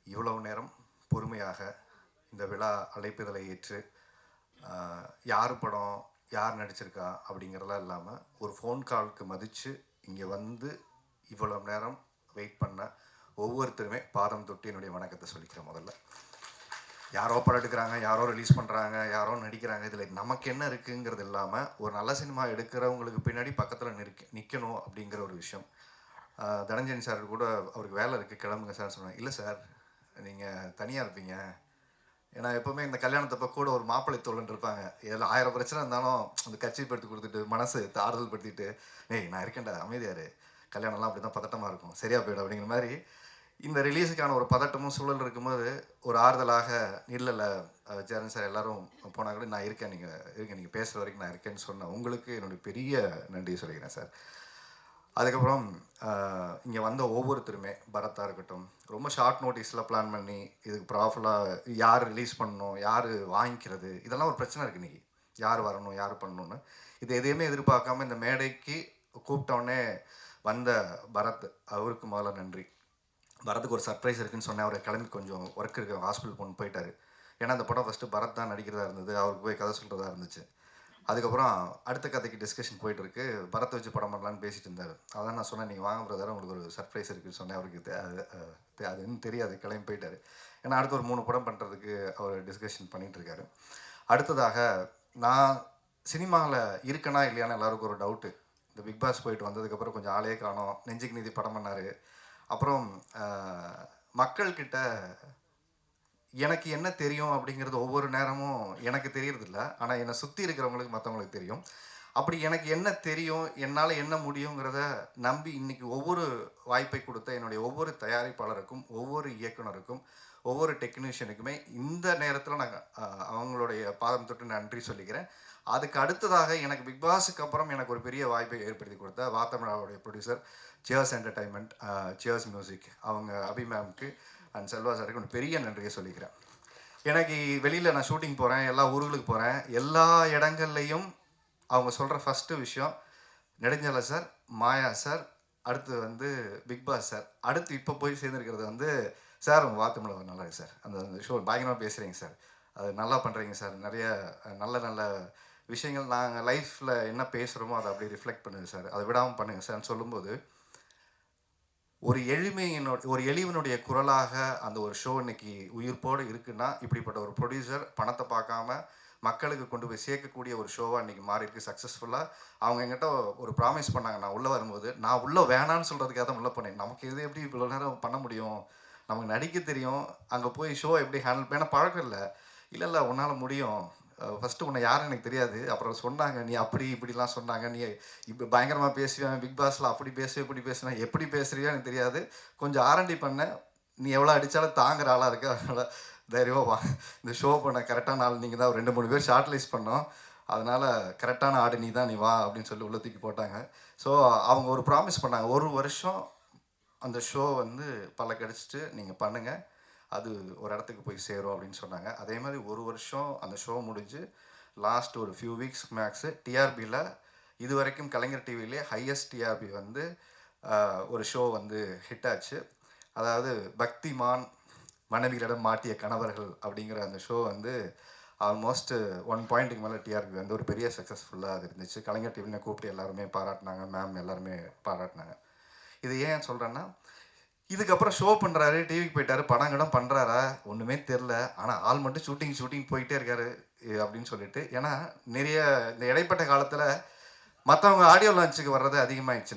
இவ்வளவு நேரம் பொறுமையாக இந்த விழா அழைப்புதலை ஏற்று யார் படம் யார் நடிச்சிருக்கா அப்படிங்கிறதெல்லாம் இல்லாமல் ஒரு ஃபோன் காலுக்கு மதித்து இங்கே வந்து இவ்வளோ நேரம் வெயிட் பண்ண ஒவ்வொருத்தருமே பாதம் தொட்டு என்னுடைய வணக்கத்தை சொல்லிக்கிறேன். முதல்ல யாரோ படம் எடுக்கிறாங்க, யாரோ ரிலீஸ் பண்ணுறாங்க, யாரோ நடிக்கிறாங்க, இதில் நமக்கு என்ன இருக்குங்கிறது இல்லாமல் ஒரு நல்ல சினிமா எடுக்கிறவங்களுக்கு பின்னாடி பக்கத்தில் நிற்கணும் அப்படிங்கிற ஒரு விஷயம். தனஞ்சயன் சார் கூட அவருக்கு வேலை இருக்குது கிளம்புங்க சார் சொன்னாங்க. இல்லை சார், நீங்கள் தனியாக இருப்பீங்க. ஏன்னா எப்போவுமே இந்த கல்யாணத்தப்போ கூட ஒரு மாப்பிள்ளை தோழன் இருப்பாங்க. இதில் 1000 பிரச்சனை இருந்தாலும் அந்த கட்சிப்படுத்தி கொடுத்துட்டு மனசு ஆறுதல் படுத்திட்டு, ஏய் நான் இருக்கேன்டா அமைதியாரு, கல்யாணம்லாம் அப்படி தான் பதட்டமாக இருக்கும், சரியா போயிடும் அப்படிங்கிற மாதிரி இந்த ரிலீஸுக்கான ஒரு பதட்டமும் சூழல் இருக்கும்போது ஒரு ஆறுதலாக இல்லை ஜெரன் சார் எல்லோரும் போனால் கூட நான் இருக்கேன், நீங்கள் பேசுகிற வரைக்கும் நான் இருக்கேன்னு சொன்னேன். உங்களுக்கு என்னுடைய பெரிய நன்றி சொல்லிக்கிறேன் சார். அதுக்கப்புறம் இங்கே வந்த ஒவ்வொருத்தருமே, பரத்தாக இருக்கட்டும், ரொம்ப ஷார்ட் நோட்டீஸில் பிளான் பண்ணி இதுக்கு ப்ராஃபுல்லாக யார் ரிலீஸ் பண்ணணும், யார் வாங்கிக்கிறது, இதெல்லாம் ஒரு பிரச்சனை இருக்குது இன்றைக்கி. யார் வரணும், யார் பண்ணணுன்னு இது எதையுமே எதிர்பார்க்காம இந்த மேடைக்கு கூப்பிட்டோடனே வந்த பரத், அவருக்கு முதல்ல நன்றி. பரத்துக்கு ஒரு சர்ப்ரைஸ் இருக்குதுன்னு சொன்னேன். அவர் கிளம்பி கொஞ்சம் ஒர்க் இருக்கு, ஹாஸ்பிட்டல் போயிட்டார். ஏன்னா அந்த படம் ஃபஸ்ட்டு பரத் தான் நடிக்கிறதா இருந்தது, அவருக்கு போய் கதை சொல்கிறதா இருந்துச்சு. அதுக்கப்புறம் அடுத்த கதைக்கு டிஸ்கஷன் போயிட்டுருக்கு. பரத்தை வச்சு படம் பண்ணலான்னு பேசிட்டு இருந்தார். அதான் நான் சொன்னேன், நீங்கள் வாங்க பிரதர், உங்களுக்கு ஒரு சர்ப்ரைஸ் இருக்குதுன்னு சொன்னேன். அவருக்கு அது இன்னும் தெரியாது, கிளம்பி போயிட்டார். ஏன்னா அடுத்து ஒரு 3 படம் பண்ணுறதுக்கு அவர் டிஸ்கஷன் பண்ணிகிட்ருக்காரு. அடுத்ததாக நான் சினிமாவில் இருக்கேனா இல்லையான்னு எல்லாருக்கும் ஒரு டவுட்டு. இந்த பிக் பாஸ் போயிட்டு வந்ததுக்கப்புறம் கொஞ்சம் ஆளே காணோம். நெஞ்சுக்கு நீதி படம் பண்ணார். அப்புறம் மக்கள்கிட்ட எனக்கு என்ன தெரியும் அப்படிங்கிறது ஒவ்வொரு நேரமும் எனக்கு தெரியறதில்ல. ஆனால் என்னை சுற்றி இருக்கிறவங்களுக்கு மற்றவங்களுக்கு தெரியும். அப்படி எனக்கு என்ன தெரியும், என்னால் என்ன முடியுங்கிறத நம்பி இன்றைக்கி ஒவ்வொரு வாய்ப்பை கொடுத்த என்னுடைய ஒவ்வொரு தயாரிப்பாளருக்கும், ஒவ்வொரு இயக்குனருக்கும், ஒவ்வொரு டெக்னீஷியனுக்குமே இந்த நேரத்தில் நான் அவங்களுடைய பாதம் தொட்டு நன்றி சொல்லிக்கிறேன். அதுக்கு அடுத்ததாக எனக்கு பிக் பாஸுக்கு அப்புறம் எனக்கு ஒரு பெரிய வாய்ப்பை ஏற்படுத்தி கொடுத்த வாத்தமிழாவுடைய producer Cheers Entertainment, Cheers Music, அவங்க அபி மேம்க்கு அண்ட் செல்வா சாருக்கு ஒரு பெரிய நன்றியை சொல்லிக்கிறேன். எனக்கு வெளியில் நான் ஷூட்டிங் போகிறேன், எல்லா ஊர்களுக்கு போகிறேன், எல்லா இடங்கள்லையும் அவங்க சொல்கிற ஃபஸ்ட்டு விஷயம் நெடுஞ்சாலை சார், மாயா சார், அடுத்து பிக் பாஸ் சார், அடுத்து இப்போ போய் சேர்ந்துருக்கிறது சார் உங்கள் வாத்தமிழ நல்லா இருக்கு சார், அந்த ஷோ பயங்கரமாக பேசுகிறீங்க சார், அது நல்லா பண்ணுறீங்க சார், நிறைய நல்ல நல்ல விஷயங்கள் நாங்கள் லைஃப்பில் என்ன பேசுகிறோமோ அதை அப்படி ரிஃப்ளெக்ட் பண்ணுங்க சார், அதை விடாமல் பண்ணுங்கள் சார்ன்னு சொல்லும்போது ஒரு எளிவனுடைய குரலாக அந்த ஒரு ஷோ இன்னைக்கு உயிர்ப்போடு இருக்குன்னா, இப்படிப்பட்ட ஒரு ப்ரொடியூசர் பணத்தை பார்க்காம மக்களுக்கு கொண்டு போய் சேர்க்கக்கூடிய ஒரு ஷோவாக இன்றைக்கி மாறி இருக்குது சக்ஸஸ்ஃபுல்லாக. அவங்க எங்கிட்ட ஒரு ப்ராமிஸ் பண்ணாங்க, நான் உள்ளே வரும்போது நான் உள்ளே வேணான்னு சொல்கிறதுக்காக தான் உள்ளே போனேன். நமக்கு இது எப்படி இவ்வளோ நேரம் பண்ண முடியும், நமக்கு நடிக்க தெரியும், அங்கே போய் ஷோ எப்படி ஹேண்டில் பண்ண பழக்கம் இல்லை உன்னால் முடியும், ஃபஸ்ட்டு உன்னை யாரும் எனக்கு தெரியாது, அப்புறம் சொன்னாங்க நீ அப்படி இப்படிலாம் சொன்னாங்க, நீ இப்போ பயங்கரமாக பேசுவேன், பிக் பாஸில் அப்படி பேசுவேன் இப்படி பேசுவேன், எப்படி பேசுறியோ எனக்கு தெரியாது, கொஞ்சம் ஆரண்டி பண்ண, நீ எவ்வளோ அடித்தாலும் தாங்குற ஆளாக இருக்க, அதனால் தைரியமாக வா, இந்த ஷோ பண்ண கரெக்டான ஆள் நீங்கள் தான், 2-3 பேர் ஷார்ட் லிஸ்ட் பண்ணோம், அதனால் கரெக்டான ஆடு நீ தான், நீ வா அப்படின்னு சொல்லி உள்ள தூக்கி போட்டாங்க. ஸோ அவங்க ஒரு ப்ராமிஸ் பண்ணாங்க, 1 வருஷம் அந்த ஷோ பல கிடச்சிட்டு நீங்கள் பண்ணுங்கள், அது ஒரு இடத்துக்கு போய் சேரும் அப்படின்னு சொன்னாங்க. அதே மாதிரி 1 வருஷம் அந்த ஷோ முடிஞ்சு லாஸ்ட் ஒரு ஃபியூ வீக்ஸ் மேக்ஸு டிஆர்பியில் இது வரைக்கும் கலைஞர் டிவிலே ஹையஸ்ட் டிஆர்பி ஒரு ஷோ ஹிட் ஆச்சு. அதாவது பக்திமான் மனைவிகளிடம் மாட்டிய கணவர்கள் அப்படிங்கிற அந்த ஷோ ஆல்மோஸ்ட் 1 பாயிண்ட்டுக்கு மேலே டிஆர்பி ஒரு பெரிய சக்ஸஸ்ஃபுல்லாக அது இருந்துச்சு. கலைஞர் டிவியில் கூப்பிட்டு எல்லாருமே பாராட்டினாங்க, மேம் எல்லாருமே பாராட்டினாங்க. இது ஏன் சொல்கிறேன்னா, இதுக்கப்புறம் ஷோ பண்ணுறாரு, டிவிக்கு போயிட்டாரு, படம் பண்ணுறாரா ஒன்றுமே தெரில, ஆனால் ஆள் மட்டும் ஷூட்டிங் போயிட்டே இருக்காரு அப்படின்னு சொல்லிட்டு. ஏன்னா நிறைய இந்த இடைப்பட்ட காலத்தில் மற்றவங்க ஆடியோ லான்ச்சுக்கு வர்றது அதிகமாகிடுச்சு.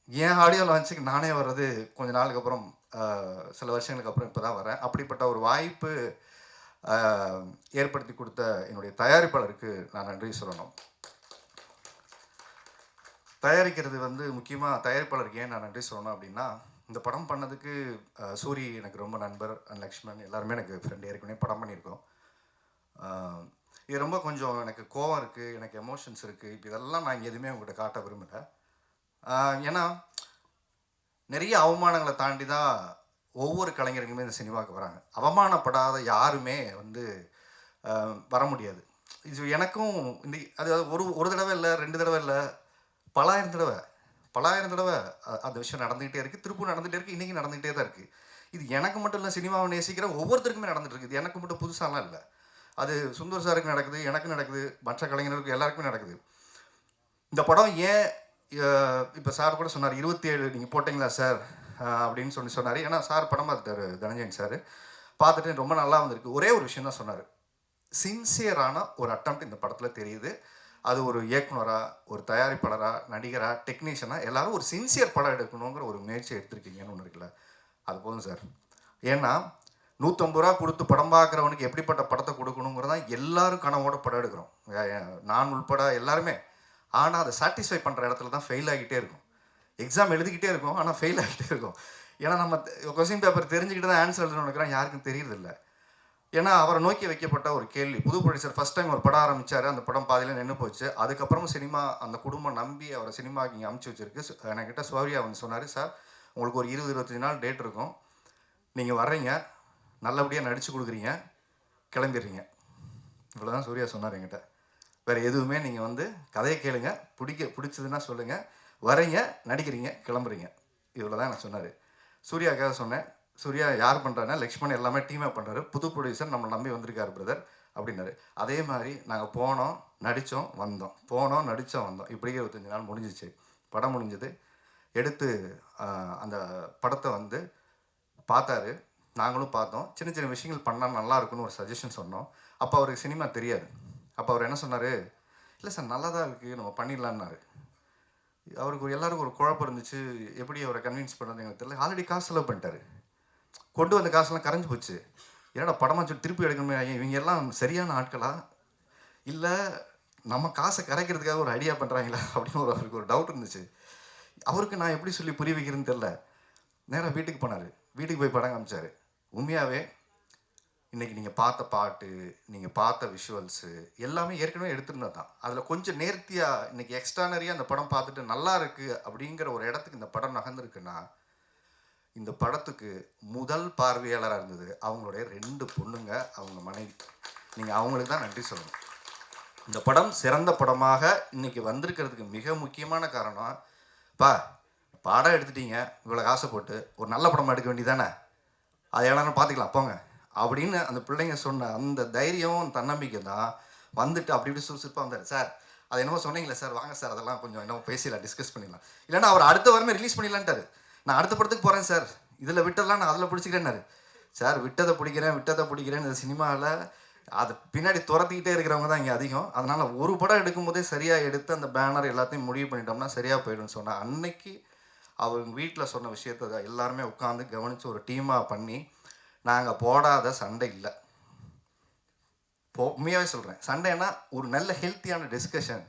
என் ஆடியோ லான்ச்சுக்கு நானே வர்றது கொஞ்ச நாளுக்கு அப்புறம், சில வருஷங்களுக்கு அப்புறம் இப்போ தான் வரேன். அப்படிப்பட்ட ஒரு வாய்ப்பு ஏற்படுத்தி கொடுத்த என்னுடைய தயாரிப்பாளருக்கு நான் நன்றி சொல்லணும். தயாரிக்கிறது முக்கியமாக தயாரிப்பாளருக்கு ஏன் நான் நன்றி சொல்லணும் அப்படின்னா, இந்த படம் பண்ணதுக்கு சூரி எனக்கு ரொம்ப நண்பர், அண்ட் லக்ஷ்மண் எல்லாருமே எனக்கு ஃப்ரெண்டு, ஏற்கனவே படம் பண்ணியிருக்கோம். இது ரொம்ப கொஞ்சம் எனக்கு கோவம் இருக்குது, எனக்கு எமோஷன்ஸ் இருக்குது, இப்போ இதெல்லாம் நான் எதுவுமே உங்கள்கிட்ட காட்ட விரும்பலை. ஏன்னா நிறைய அவமானங்களை தாண்டி தான் ஒவ்வொரு கலைஞர்களுமே இந்த சினிமாவுக்கு வராங்க. அவமானப்படாத யாருமே வர முடியாது. இது எனக்கும் அது ஒரு தடவை இல்லை, 2 தடவை இல்லை, பலாயிரம் தடவை அந்த விஷயம் நடந்துகிட்டே இருக்குது, திருப்பூர் நடந்துகிட்டே இருக்குது, இன்றைக்கி நடந்துகிட்டே தான் இருக்குது. இது எனக்கு மட்டும் இல்லை, சினிமாவை நேசிக்கிற ஒவ்வொருத்தருக்குமே நடந்துகிட்டு இருக்குது. இது எனக்கு மட்டும் புதுசாலாம் இல்லை, அது சுந்தர் சாருக்கு நடக்குது, எனக்கு நடக்குது, மற்ற கலைஞர்களுக்கு எல்லாருக்குமே நடக்குது. இந்த படம் ஏன் இப்போ சார் கூட சொன்னார் 27 நீங்கள் போட்டிங்களா சார் அப்படின்னு சொன்னார். ஏன்னா சார் படம் பார்த்துட்டாரு தனஞ்சயன் சார். பார்த்துட்டு ரொம்ப நல்லா வந்திருக்கு. ஒரே ஒரு விஷயம் தான் சொன்னார், சின்சியரான ஒரு அட்டம்ப்ட் இந்த படத்தில் தெரியுது. அது ஒரு இயக்குனராக, ஒரு தயாரிப்பாளராக, நடிகராக, டெக்னீஷியனாக எல்லாரும் ஒரு சின்சியர் படம் எடுக்கணுங்கிற ஒரு முயற்சி எடுத்திருக்கீங்கன்னு ஒன்று இருக்குல்ல, அது போதும் சார். ஏன்னா 150 ரூபா கொடுத்து படம் பார்க்குறவனுக்கு எப்படிப்பட்ட படத்தை கொடுக்கணுங்கிறதான் எல்லாரும் கனவோட படம் எடுக்கிறோம், நான் உள்பட எல்லாருமே. ஆனால் அதை சாட்டிஸ்ஃபை பண்ணுற இடத்துல தான் ஃபெயில் ஆகிட்டே இருக்கும். எக்ஸாம் எழுதிக்கிட்டே இருக்கும், ஆனால் ஃபெயில் ஆகிட்டே இருக்கும். ஏன்னா நம்ம கொஸ்டின் பேப்பர் தெரிஞ்சுக்கிட்டு தான் ஆன்சர் எழுதணும்னு நினைக்கிறோம், யாருக்கும் தெரியறதில்ல. ஏன்னா அவரை நோக்கி வைக்கப்பட்ட ஒரு கேள்வி. புது ப்ரொடியூசர் ஃபஸ்ட் டைம் ஒரு படம் ஆரம்பித்தார், அந்த படம் பாதியில் நின்று போச்சு. அதுக்கப்புறமும் சினிமா அந்த குடும்பம் நம்பி அவரை சினிமாவுக்கு இங்கே அமுச்சு வச்சிருக்கு. என்கிட்ட சௌரியா வந்து சொன்னார், சார் உங்களுக்கு ஒரு 20-25 நாள் டேட் இருக்கும், நீங்கள் வர்றீங்க, நல்லபடியாக நடித்து கொடுக்குறீங்க, கிளம்பிடுறீங்க. இவ்வளோ தான் சூர்யா சொன்னார் என்கிட்ட. வேறு எதுவுமே நீங்கள் வந்து கதையை கேளுங்க, பிடிச்சதுன்னா சொல்லுங்கள், வரீங்க, நடிக்கிறீங்க, கிளம்புறீங்க. இவ்வளோ தான் நான் சொன்னார். சூர்யாவுக்காக சொன்னேன், சூர்யா யார் பண்ணுறாருன்னா லக்ஷ்மண் எல்லாமே டீமாக பண்ணுறாரு, புது ப்ரொடியூசர் நம்மளை நம்பி வந்திருக்காரு பிரதர் அப்படின்னாரு. அதே மாதிரி நாங்கள் போனோம், நடித்தோம், வந்தோம், போனோம், நடித்தோம், வந்தோம். இப்படியே 25 நாள் முடிஞ்சிச்சு. படம் முடிஞ்சது. எடுத்து அந்த படத்தை வந்து பார்த்தாரு, நாங்களும் பார்த்தோம். சின்ன சின்ன விஷயங்கள் பண்ணால் நல்லா இருக்குன்னு ஒரு சஜஷன் சொன்னோம். அப்போ அவருக்கு சினிமா தெரியாது. அப்போ அவர் என்ன சொன்னார், இல்லை சார் நல்லா தான் இருக்குது, நம்ம பண்ணிடலான்னாரு. அவருக்கு எல்லாருக்கும் ஒரு குழப்பம் இருந்துச்சு, எப்படி அவரை கன்வின்ஸ் பண்ணுறது எனக்கு தெரியல. ஆல்ரெடி காசு செலவு பண்ணிட்டாரு, கொண்டு வந்த காசுலாம் கரைஞ்சி போச்சு. ஏன்னா படமாக சொல்லி திருப்பி எடுக்கணுமே, இவங்க எல்லாம் சரியான ஆட்களா இல்லை நம்ம காசை கரைக்கிறதுக்காக ஒரு ஐடியா பண்ணுறாங்களா அப்படின்னு அவருக்கு ஒரு டவுட் இருந்துச்சு. அவருக்கு நான் எப்படி சொல்லி புரிய வைக்கிறதுன்னு தெரில. நேராக வீட்டுக்கு போனார். வீட்டுக்கு போய் படம் காமிச்சார். உண்மையாகவே இன்றைக்கி நீங்கள் பார்த்த பாட்டு, நீங்கள் பார்த்த விஷுவல்ஸு எல்லாமே ஏற்கனவே எடுத்துருந்தது தான். அதில் கொஞ்சம் நேர்த்தியாக இன்றைக்கி எக்ஸ்ட்ரானரியாக அந்த படம் பார்த்துட்டு நல்லா இருக்குது அப்படிங்கிற ஒரு இடத்துக்கு இந்த படம் நகர்ந்துருக்குன்னா, இந்த படத்துக்கு முதல் பார்வையாளராக இருந்தது அவங்களுடைய 2 பொண்ணுங்க, அவங்க மனைவி. நீங்கள் அவங்களுக்கு தான் நன்றி சொல்லணும். இந்த படம் சிறந்த படமாக இன்றைக்கி வந்திருக்கிறதுக்கு மிக முக்கியமான காரணம், படம் எடுத்துட்டீங்க, இவ்வளோ காசை போட்டு ஒரு நல்ல படமாக எடுக்க வேண்டியதானே, அதை எல்லாம் பார்த்துக்கலாம் போங்க அப்படின்னு அந்த பிள்ளைங்க சொன்ன அந்த தைரியம், தன்னம்பிக்கை தான் வந்துட்டு அப்படி இப்படி சுறுசுறுப்பாக வந்தார். சார் அது என்னமோ சொன்னீங்களே சார், வாங்க சார் அதெல்லாம் கொஞ்சம் என்னமோ பேசிடலாம், டிஸ்கஸ் பண்ணிடலாம். இல்லைன்னா அவர் அடுத்த வாரமே ரிலீஸ் பண்ணிடலான்ட்டார். நான் அடுத்த படத்துக்கு போகிறேன் சார், இதில் விட்டெல்லாம் நான் அதில் பிடிச்சிக்கிறேன்னாரு. சார் விட்டதை பிடிக்கிறேன் இந்த சினிமாவில் அதை பின்னாடி துரத்திக்கிட்டே இருக்கிறவங்க தான் இங்கே அதிகம். அதனால் ஒரு படம் எடுக்கும்போதே சரியாக எடுத்து அந்த பேனர் எல்லாத்தையும் முடிவு பண்ணிட்டோம்னா சரியாக போயிடும்னு சொன்னேன். அன்னைக்கு அவங்க வீட்டில் சொன்ன விஷயத்தை எல்லாருமே உட்காந்து கவனித்து ஒரு டீமாக பண்ணி, நாங்கள் போடாத சண்டை இல்லை. உண்மையாகவே சொல்கிறேன், சண்டைன்னா ஒரு நல்ல ஹெல்த்தியான டிஸ்கஷன்.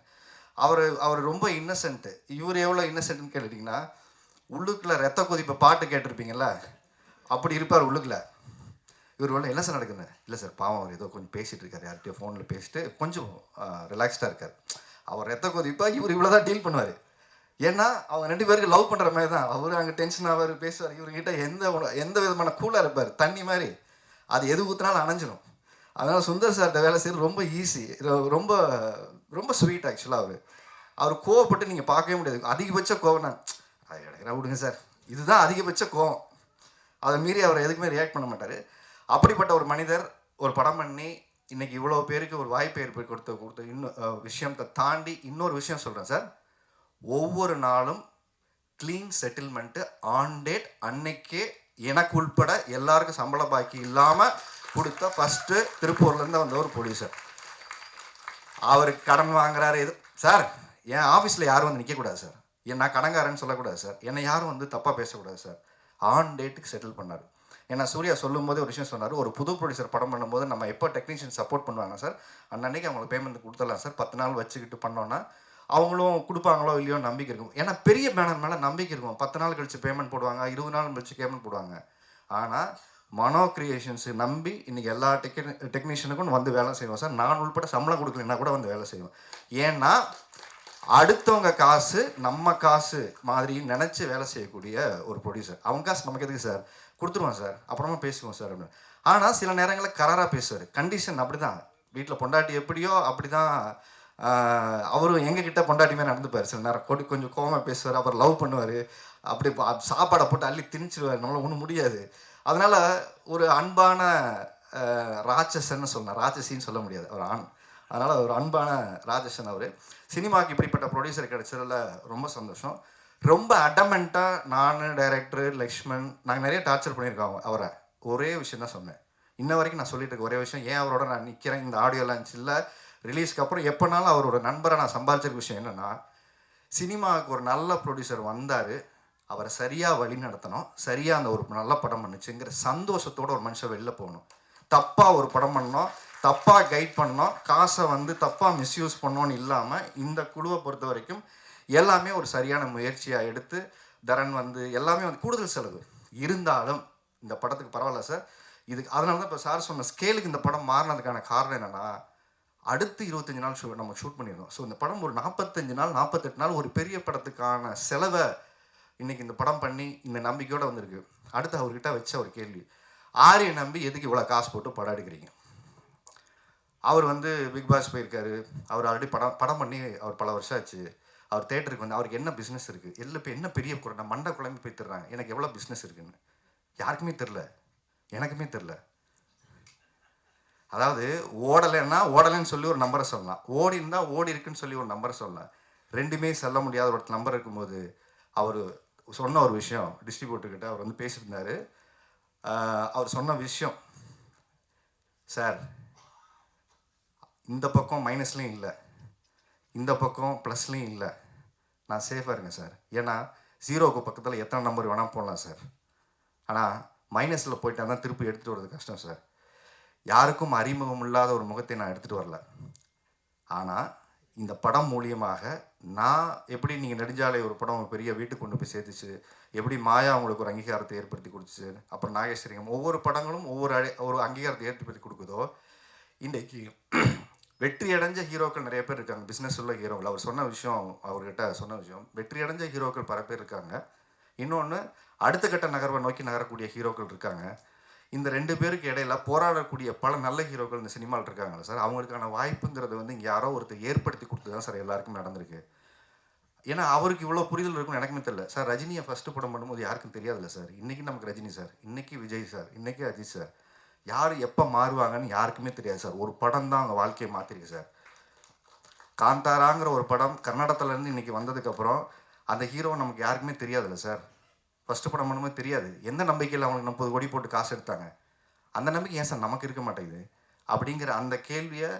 அவர் ரொம்ப இன்னசென்ட்டு. இவர் எவ்வளோ இன்னசென்ட்னு கேட்டுட்டிங்கன்னா, உள்ளுக்குள்ளே ரத்த கொதிப்பை பாட்டு கேட்டிருப்பீங்கள்ல, அப்படி இருப்பார் உள்ளுக்குள்ளே. இவர் உள்ள என்ன சார் நடக்குது, இல்லை சார் பாவம் அவர் ஏதோ கொஞ்சம் பேசிகிட்டு இருக்கார், யார்கிட்டயோ ஃபோனில் பேசிட்டு கொஞ்சம் ரிலாக்ஸ்டாக இருக்கார். அவர் ரத்த கொதிப்பா இவர் இவ்வளோ தான் டீல் பண்ணுவார். ஏன்னா அவங்க 2 பேருக்கு லவ் பண்ணுற மாதிரி தான். அவர் அங்கே டென்ஷன் ஆவார், பேசுவார். இவர்கிட்ட எந்த விதமான கூலாக இருப்பார், தண்ணி மாதிரி. அது எது ஊற்றினாலும் அணைஞ்சிடும். அதனால் சுந்தர் சார்கிட்ட வேலை செய்கிறது ரொம்ப ஈஸி, ரொம்ப ரொம்ப ஸ்வீட். ஆக்சுவலாக அவர் கோவப்பட்டு நீங்கள் பார்க்கவே முடியாது. அதிகபட்ச கோவம் நான் அதை எடுக்கிறா விடுங்க சார், இதுதான் அதிகபட்ச கோவம். அதை மீறி அவர் எதுக்குமே ரியாக்ட் பண்ண மாட்டார். அப்படிப்பட்ட ஒரு மனிதர் ஒரு படம் பண்ணி இன்றைக்கி இவ்வளோ பேருக்கு ஒரு வாய்ப்பை ஏற்படுத்தி கொடுத்த இன்னும் விஷயத்தை தாண்டி இன்னொரு விஷயம் சொல்கிறேன் சார். ஒவ்வொரு நாளும் க்ளீன் செட்டில்மெண்ட்டு ஆன் டேட் அன்னைக்கே எனக்கு உள்பட எல்லாருக்கும் சம்பள பாக்கி இல்லாமல் கொடுத்த ஃபஸ்ட்டு திருப்பூர்லேருந்து வந்த ஒரு ப்ரொடியூசர். அவருக்கு கடன் வாங்குறாரு எது சார், என் ஆஃபீஸில் யாரும் வந்து நிற்கக்கூடாது சார், நான் கடங்காரன்னு சொல்லக்கூடாது சார், என்னை யாரும் வந்து தப்பாக பேசக்கூடாது சார். ஆன் டேட்டுக்கு செட்டில் பண்ணார். ஏன்னா சூர்யா சொல்லும் போது ஒரு விஷயம் சொன்னார், ஒரு புது ப்ரொடியூசர் படம் பண்ணும்போது நம்ம எப்போ டெக்னீஷியன் சப்போர்ட் பண்ணுவாங்க சார், அன்னன்னைக்கு அவங்களுக்கு பேமெண்ட் கொடுத்துடலாம் சார், 10 நாள் வச்சுக்கிட்டு பண்ணோன்னா அவங்களும் கொடுப்பாங்களோ இல்லையோ நம்பிக்கை இருக்கும். ஏன்னா பெரிய பேனர் மேலே நம்பிக்கை இருக்கும். 10 நாள் கழிச்சு பேமெண்ட் போடுவாங்க, 20 நாள் கழிச்சு பேமெண்ட் போடுவாங்க. ஆனால் மனோ கிரியேஷன்ஸு நம்பி இன்றைக்கி எல்லா டெக்னீஷியனுக்கும் வந்து வேலை செய்வோம் சார். நான் உள்பட சம்பளம் கொடுக்கலன்னா கூட வந்து வேலை செய்வோம். ஏன்னா அடுத்தவங்க காசு நம்ம காசு மாதிரி நினச்சி வேலை செய்யக்கூடிய ஒரு ப்ரொடியூசர். அவங்க காசு நமக்கு எதுக்கு சார், கொடுத்துருவோம் சார், அப்புறமா பேசுவோம் சார் அப்படின்னு. ஆனால் சில நேரங்களில் கராராக பேசுவார். கண்டிஷன் அப்படி தான். வீட்டில் பொண்டாட்டி எப்படியோ அப்படி தான் அவரும் எங்ககிட்ட பொண்டாட்டி மாதிரி நடந்துப்பார். சில நேரம் கொஞ்சம் கோவமாக பேசுவார், அப்புறம் லவ் பண்ணுவார், அப்படி சாப்பாடை போட்டு அள்ளி திணிச்சிருவார், நம்மளால் ஒன்றும் முடியாது. அதனால் ஒரு அன்பான ராட்சசன்னு சொல்லலாம், ராட்சசின்னு சொல்ல முடியாது, ஒரு ஆண். அதனால் ஒரு அன்பான ராஜேஷன் அவர். சினிமாவுக்கு இப்படிப்பட்ட ப்ரொடியூசர் கிடைச்சதில் ரொம்ப சந்தோஷம். ரொம்ப அடமெண்ட்டாக நான், டைரக்டர் லக்ஷ்மண், நாங்கள் நிறைய டார்ச்சர் பண்ணியிருக்கோம் அவரை. ஒரே விஷயம் தான் சொன்னேன், இன்ன வரைக்கும் நான் சொல்லிட்டு இருக்க ஒரே விஷயம், ஏன் அவரோட நான் நிற்கிறேன் இந்த ஆடியோ லான்ச்சில் ரிலீஸ்க்கு அப்புறம் எப்போனாலும் அவரோட நண்பரை நான் சம்பாதிச்சிருக்க விஷயம் என்னென்னா, சினிமாவுக்கு ஒரு நல்ல ப்ரொடியூசர் வந்தார், அவரை சரியாக வழி நடத்தணும், சரியாக அந்த ஒரு நல்ல படம் பண்ணுச்சுங்கிற சந்தோஷத்தோடு ஒரு மனுஷன் வெளில போகணும். தப்பாக ஒரு படம் பண்ணோம், தப்பாக கைட் பண்ணோம், காசை தப்பாக மிஸ்யூஸ் பண்ணோன்னு இல்லாமல் இந்த குழுவை பொறுத்த வரைக்கும் எல்லாமே ஒரு சரியான முயற்சியாக எடுத்து தரன் எல்லாமே கூடுதல் செலவு இருந்தாலும் இந்த படத்துக்கு பரவாயில்ல சார். இதுக்கு அதனால தான் இப்போ சார் சொன்ன ஸ்கேலுக்கு இந்த படம் மாறினதுக்கான காரணம் என்னென்னா, அடுத்து 25 நாள் நம்ம ஷூட் பண்ணியிருந்தோம். ஸோ இந்த படம் ஒரு 45 நாள் 48 நாள் ஒரு பெரிய படத்துக்கான செலவை இன்றைக்கி இந்த படம் பண்ணி இந்த நம்பிக்கையோடு வந்திருக்கு. அடுத்து அவர்கிட்ட வச்ச ஒரு கேள்வி, ஆரியை நம்பி எதுக்கு இவ்வளோ காசு போட்டு படம் எடுக்கிறீங்க? அவர் பிக் பாஸ் போயிருக்காரு, அவர் ஆல்ரெடி படம் பண்ணி அவர் பல வருஷம் ஆச்சு. அவர் தேட்டருக்கு அவருக்கு என்ன பிஸ்னஸ் இருக்குது, இப்போ என்ன பெரிய குறை, நான் மண்டை குழம்பு போய் தர்றாங்க, எனக்கு எவ்வளோ பிஸ்னஸ் இருக்குன்னு யாருக்குமே தெரில, எனக்குமே தெரில. அதாவது ஓடலைன்னு சொல்லி ஒரு நம்பரை சொல்லலாம், ஓடி இருந்தால் ஓடி இருக்குன்னு சொல்லி ஒரு நம்பரை சொல்லலாம். ரெண்டுமே சொல்ல முடியாத ஒரு நம்பர் இருக்கும்போது அவர் சொன்ன ஒரு விஷயம், டிஸ்ட்ரிபியூட்டர்கிட்ட அவர் பேசியிருந்தார். அவர் சொன்ன விஷயம், சார் இந்த பக்கம் மைனஸ்லேயும் இல்லை, இந்த பக்கம் ப்ளஸ்லேயும் இல்லை, நான் சேஃபாக இருங்க சார். ஏன்னா 0க்கு பக்கத்தில் எத்தனை நம்பர் வேணால் போடலாம் சார், ஆனால் மைனஸில் போயிட்டா தான் திருப்பி எடுத்துகிட்டு வர்றது கஷ்டம் சார். யாருக்கும் அறிமுகம் இல்லாத ஒரு முகத்தை நான் எடுத்துகிட்டு வரல, ஆனால் இந்த படம் மூலியமாக நான் எப்படி நீங்கள் நெடுஞ்சாலை ஒரு படம் பெரிய வீட்டுக்கு கொண்டு போய் சேர்த்துச்சு, எப்படி மாயா அவங்களுக்கு ஒரு அங்கீகாரத்தை ஏற்படுத்தி கொடுத்துச்சு, அப்புறம் நாகேஸ்வரியம், ஒவ்வொரு படங்களும் ஒரு அங்கீகாரத்தை ஏற்படுத்தி கொடுக்குதோ, இன்றைக்கு வெற்றி அடைஞ்ச ஹீரோக்கள் நிறைய பேர் இருக்காங்க, பிஸ்னஸ் உள்ள ஹீரோக்கள். அவர் சொன்ன விஷயம், அவர்கிட்ட சொன்ன விஷயம், வெற்றி அடைஞ்ச ஹீரோக்கள் பல பேர் இருக்காங்க. இன்னொன்று அடுத்த கட்ட நகர்வை நோக்கி நகரக்கூடிய ஹீரோக்கள் இருக்காங்க. இந்த 2 பேருக்கு இடையில போராடக்கூடிய பல நல்ல ஹீரோக்கள் இந்த சினிமாவில் இருக்காங்களா சார். அவங்களுக்கான வாய்ப்புங்கிறது இங்கே யாரோ ஒருத்தர் ஏற்படுத்தி கொடுத்து தான் சார் எல்லாருக்கும் நடந்திருக்கு. ஏன்னா அவருக்கு இவ்வளோ புரிதல் இருக்குன்னு எனக்குமே தெரியல சார். ரஜினியை ஃபஸ்ட்டு படம் பண்ணும்போது யாருக்கும் தெரியாதுல்ல சார். இன்றைக்கி நமக்கு ரஜினி சார், இன்றைக்கி விஜய் சார், இன்றைக்கி அஜித் சார், யார் எப்போ மாறுவாங்கன்னு யாருக்குமே தெரியாது சார். ஒரு படம் தான் அவங்க வாழ்க்கையை மாற்றிருக்கு சார். காந்தாராங்கிற ஒரு படம் கன்னடத்துலேருந்து இன்றைக்கி வந்ததுக்கப்புறம் அந்த ஹீரோ நமக்கு யாருக்குமே தெரியாதுல்ல சார். ஃபஸ்ட்டு படம் பண்ணும்போது தெரியாது. எந்த நம்பிக்கையில் அவங்களுக்கு 30 கோடி போட்டு காசு எடுத்தாங்க, அந்த நம்பிக்கை ஏன் சார் நமக்கு இருக்க மாட்டேங்குது அப்படிங்கிற அந்த கேள்வியை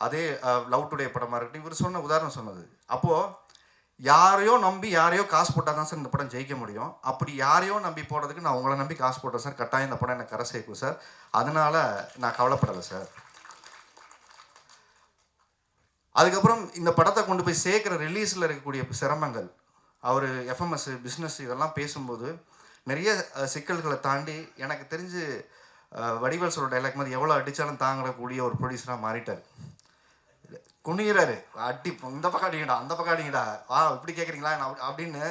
அதே லவ் டுடே படமாக இருக்கட்டும், இவர் சொன்ன உதாரணம் சொன்னது. அப்போது யாரையோ நம்பி யாரையோ காசு போட்டால் தான் சார் இந்த படம் ஜெயிக்க முடியும். அப்படி யாரையோ நம்பி போடுறதுக்கு நான் உங்களை நம்பி காசு போட்டேன் சார், கட்டாயம் இந்த படம் எனக்கு கரை சேர்க்கும் சார். அதனால் நான் கவலைப்படலை சார். அதுக்கப்புறம் இந்த படத்தை கொண்டு போய் சேர்க்குற ரிலீஸில் இருக்கக்கூடிய சிரமங்கள், அவர் எஃப்எம்எஸ் பிஸ்னஸ் இதெல்லாம் பேசும்போது நிறைய சிக்கல்களை தாண்டி எனக்கு தெரிஞ்சு வடிவேல் சொல்கிற டைலாக் மாதிரி எவ்வளோ அடித்தாலும் தாங்கக்கூடிய ஒரு ப்ரொடியூசராக மாறிட்டார். குனிகிறாரு, அடி இந்த பக்கம் அடிங்கடா, அந்த பக்கம் அடிங்கடா, இப்படி கேட்குறீங்களா அப்படின்னு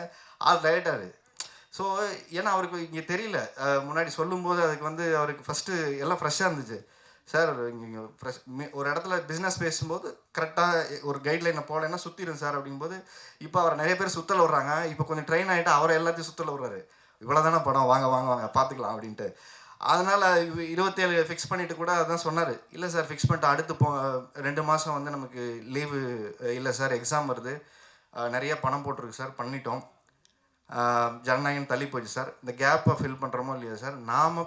ஆள் ரைட்டாரு. ஸோ ஏன்னா அவருக்கு இங்கே தெரியல, முன்னாடி சொல்லும்போது அதுக்கு அவருக்கு ஃபஸ்ட்டு எல்லாம் ஃப்ரெஷ்ஷாக இருந்துச்சு சார். இங்கே ஃப்ரெஷ் ஒரு இடத்துல பிஸ்னஸ் பேசும்போது கரெக்டாக ஒரு கைட்லைனை போகலைன்னா சுற்றிடும் சார் அப்படிங்கும்போது, இப்போ அவரை நிறைய பேர் சுற்றல விட்றாங்க. இப்போ கொஞ்சம் ட்ரெயின் ஆகிட்டு அவரை எல்லாத்தையும் சுற்றல விட்றாரு. இவ்வளோ தானே படம், வாங்க வாங்க வாங்க பார்த்துக்கலாம் அப்படின்ட்டு. அதனால் 27 ஃபிக்ஸ் பண்ணிவிட்டு கூட அதான் சொன்னார், இல்லை சார் ஃபிக்ஸ் பண்ணிட்டு அடுத்து 2 மாதம் நமக்கு லீவு இல்லை சார், எக்ஸாம் வருது, நிறைய பணம் போட்டிருக்கு சார், பண்ணிட்டோம், ஜனநாயகம் தள்ளி போச்சு சார், இந்த கேப்பை ஃபில் பண்ணுறோமோ இல்லையா சார், நாம்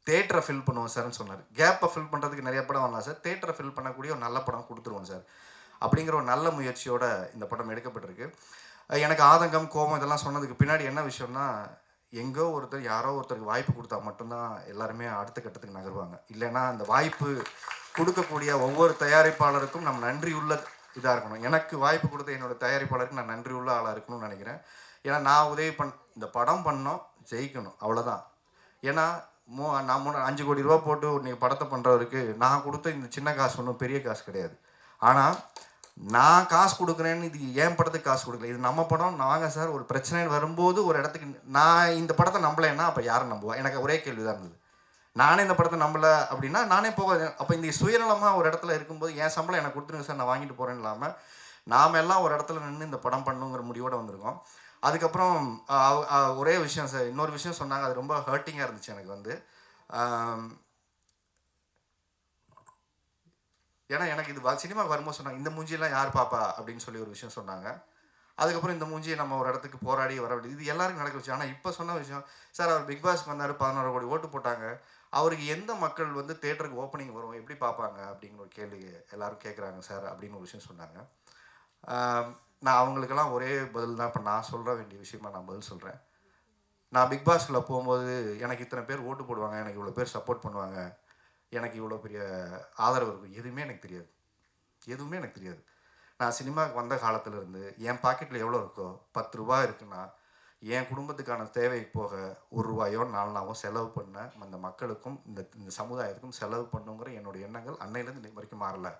தேட்டரை ஃபில் பண்ணுவோம் சார்னு சொன்னார். கேப்பை ஃபில் பண்ணுறதுக்கு நிறைய படம் வரலாம் சார், தேட்டரை ஃபில் பண்ணக்கூடிய ஒரு நல்ல படம் கொடுத்துருவோம் சார் அப்படிங்கிற ஒரு நல்ல முயற்சியோடு இந்த படம் எடுக்கப்பட்டிருக்கு. எனக்கு ஆதங்கம் கோபம் இதெல்லாம் சொன்னதுக்கு பின்னாடி என்ன விஷயம்னா, எங்கோ ஒருத்தர் யாரோ ஒருத்தருக்கு வாய்ப்பு கொடுத்தா மட்டும்தான் எல்லாருமே அடுத்த கட்டத்துக்கு நகருவாங்க. இல்லைன்னா அந்த வாய்ப்பு கொடுக்கக்கூடிய ஒவ்வொரு தயாரிப்பாளருக்கும் நம்ம நன்றி உள்ள இதாக இருக்கணும். எனக்கு வாய்ப்பு கொடுத்த என்னோடய தயாரிப்பாளருக்கு நான் நன்றி உள்ள ஆளாக இருக்கணும்னு நினைக்கிறேன். ஏன்னா நான் உதவி இந்த படம் பண்ணோம், ஜெயிக்கணும், அவ்வளோதான். ஏன்னா நான் 5 கோடி ரூபா போட்டு நீங்கள் படத்தை பண்ணுறவருக்கு நான் கொடுத்த இந்த சின்ன காசு ஒன்றும் பெரிய காசு கிடையாது. ஆனால் நான் காசு கொடுக்குறேன்னு இது என் படத்துக்கு காசு கொடுக்கல, இது நம்ம படம். நாங்கள் சார் ஒரு பிரச்சனைன்னு வரும்போது ஒரு இடத்துக்கு நான் இந்த படத்தை நம்பலைன்னா அப்போ யாரை நம்புவா? எனக்கு ஒரே கேள்வி தான் இருந்தது. நானே இந்த படத்தை நம்பலை அப்படின்னா நானே போக. அப்போ இந்த சுயநலமாக ஒரு இடத்துல இருக்கும்போது என் சம்பளம் எனக்கு கொடுத்துருங்க சார், நான் வாங்கிட்டு போகிறேன்னு இல்லாமல் நாம் எல்லாம் ஒரு இடத்துல நின்று இந்த படம் பண்ணுங்கிற முடிவோடு வந்திருக்கோம். அதுக்கப்புறம் ஒரே விஷயம் சார், இன்னொரு விஷயம் சொன்னாங்க, அது ரொம்ப ஹர்ட்டிங்காக இருந்துச்சு எனக்கு. ஏன்னா எனக்கு இது சினிமாவுக்கு வரும்போது சொன்னாங்க, இந்த மூஞ்சியெல்லாம் யார் பாப்பா அப்படின்னு சொல்லி ஒரு விஷயம் சொன்னாங்க. அதுக்கப்புறம் இந்த மூஞ்சியை நம்ம ஒரு இடத்துக்கு போராடி வர வேண்டியது இது எல்லாருக்கும் நடக்க விஷயம். ஆனால் இப்போ சொன்ன விஷயம், சார் அவர் பிக் பாஸ்க்கு வந்தார், 11 கோடி ஓட்டு போட்டாங்க, அவருக்கு எந்த மக்கள் வந்து தேட்டருக்கு ஓப்பனிங் வரும் எப்படி பார்ப்பாங்க அப்படிங்கிற ஒரு கேள்வி எல்லாரும் கேட்குறாங்க சார் அப்படின்னு ஒரு விஷயம் சொன்னாங்க. நான் அவங்களுக்கெல்லாம் ஒரே பதில் தான் இப்போ நான் சொல்ல வேண்டிய விஷயமா நான் பதில் சொல்கிறேன். நான் பிக் பாஸ்க்குள்ளே போகும்போது எனக்கு இத்தனை பேர் ஓட்டு போடுவாங்க, எனக்கு இவ்வளோ பேர் சப்போர்ட் பண்ணுவாங்க, எனக்கு இவ்வளோ பெரிய ஆதரவு இருக்கும், எதுவுமே எனக்கு தெரியாது. எதுவுமே எனக்கு தெரியாது. நான் சினிமாவுக்கு வந்த காலத்துலேருந்து என் பாக்கெட்டில் எவ்வளோ இருக்கோ 10 ரூபா இருக்குன்னா என் குடும்பத்துக்கான தேவை போக 1 ரூபாயோ 4 நாளோ செலவு பண்ண அந்த மக்களுக்கும் இந்த சமுதாயத்துக்கும் செலவு பண்ணுங்கிற என்னோட எண்ணங்கள் அன்னையிலேருந்து இன்னைக்கு வரைக்கும் மாறலை.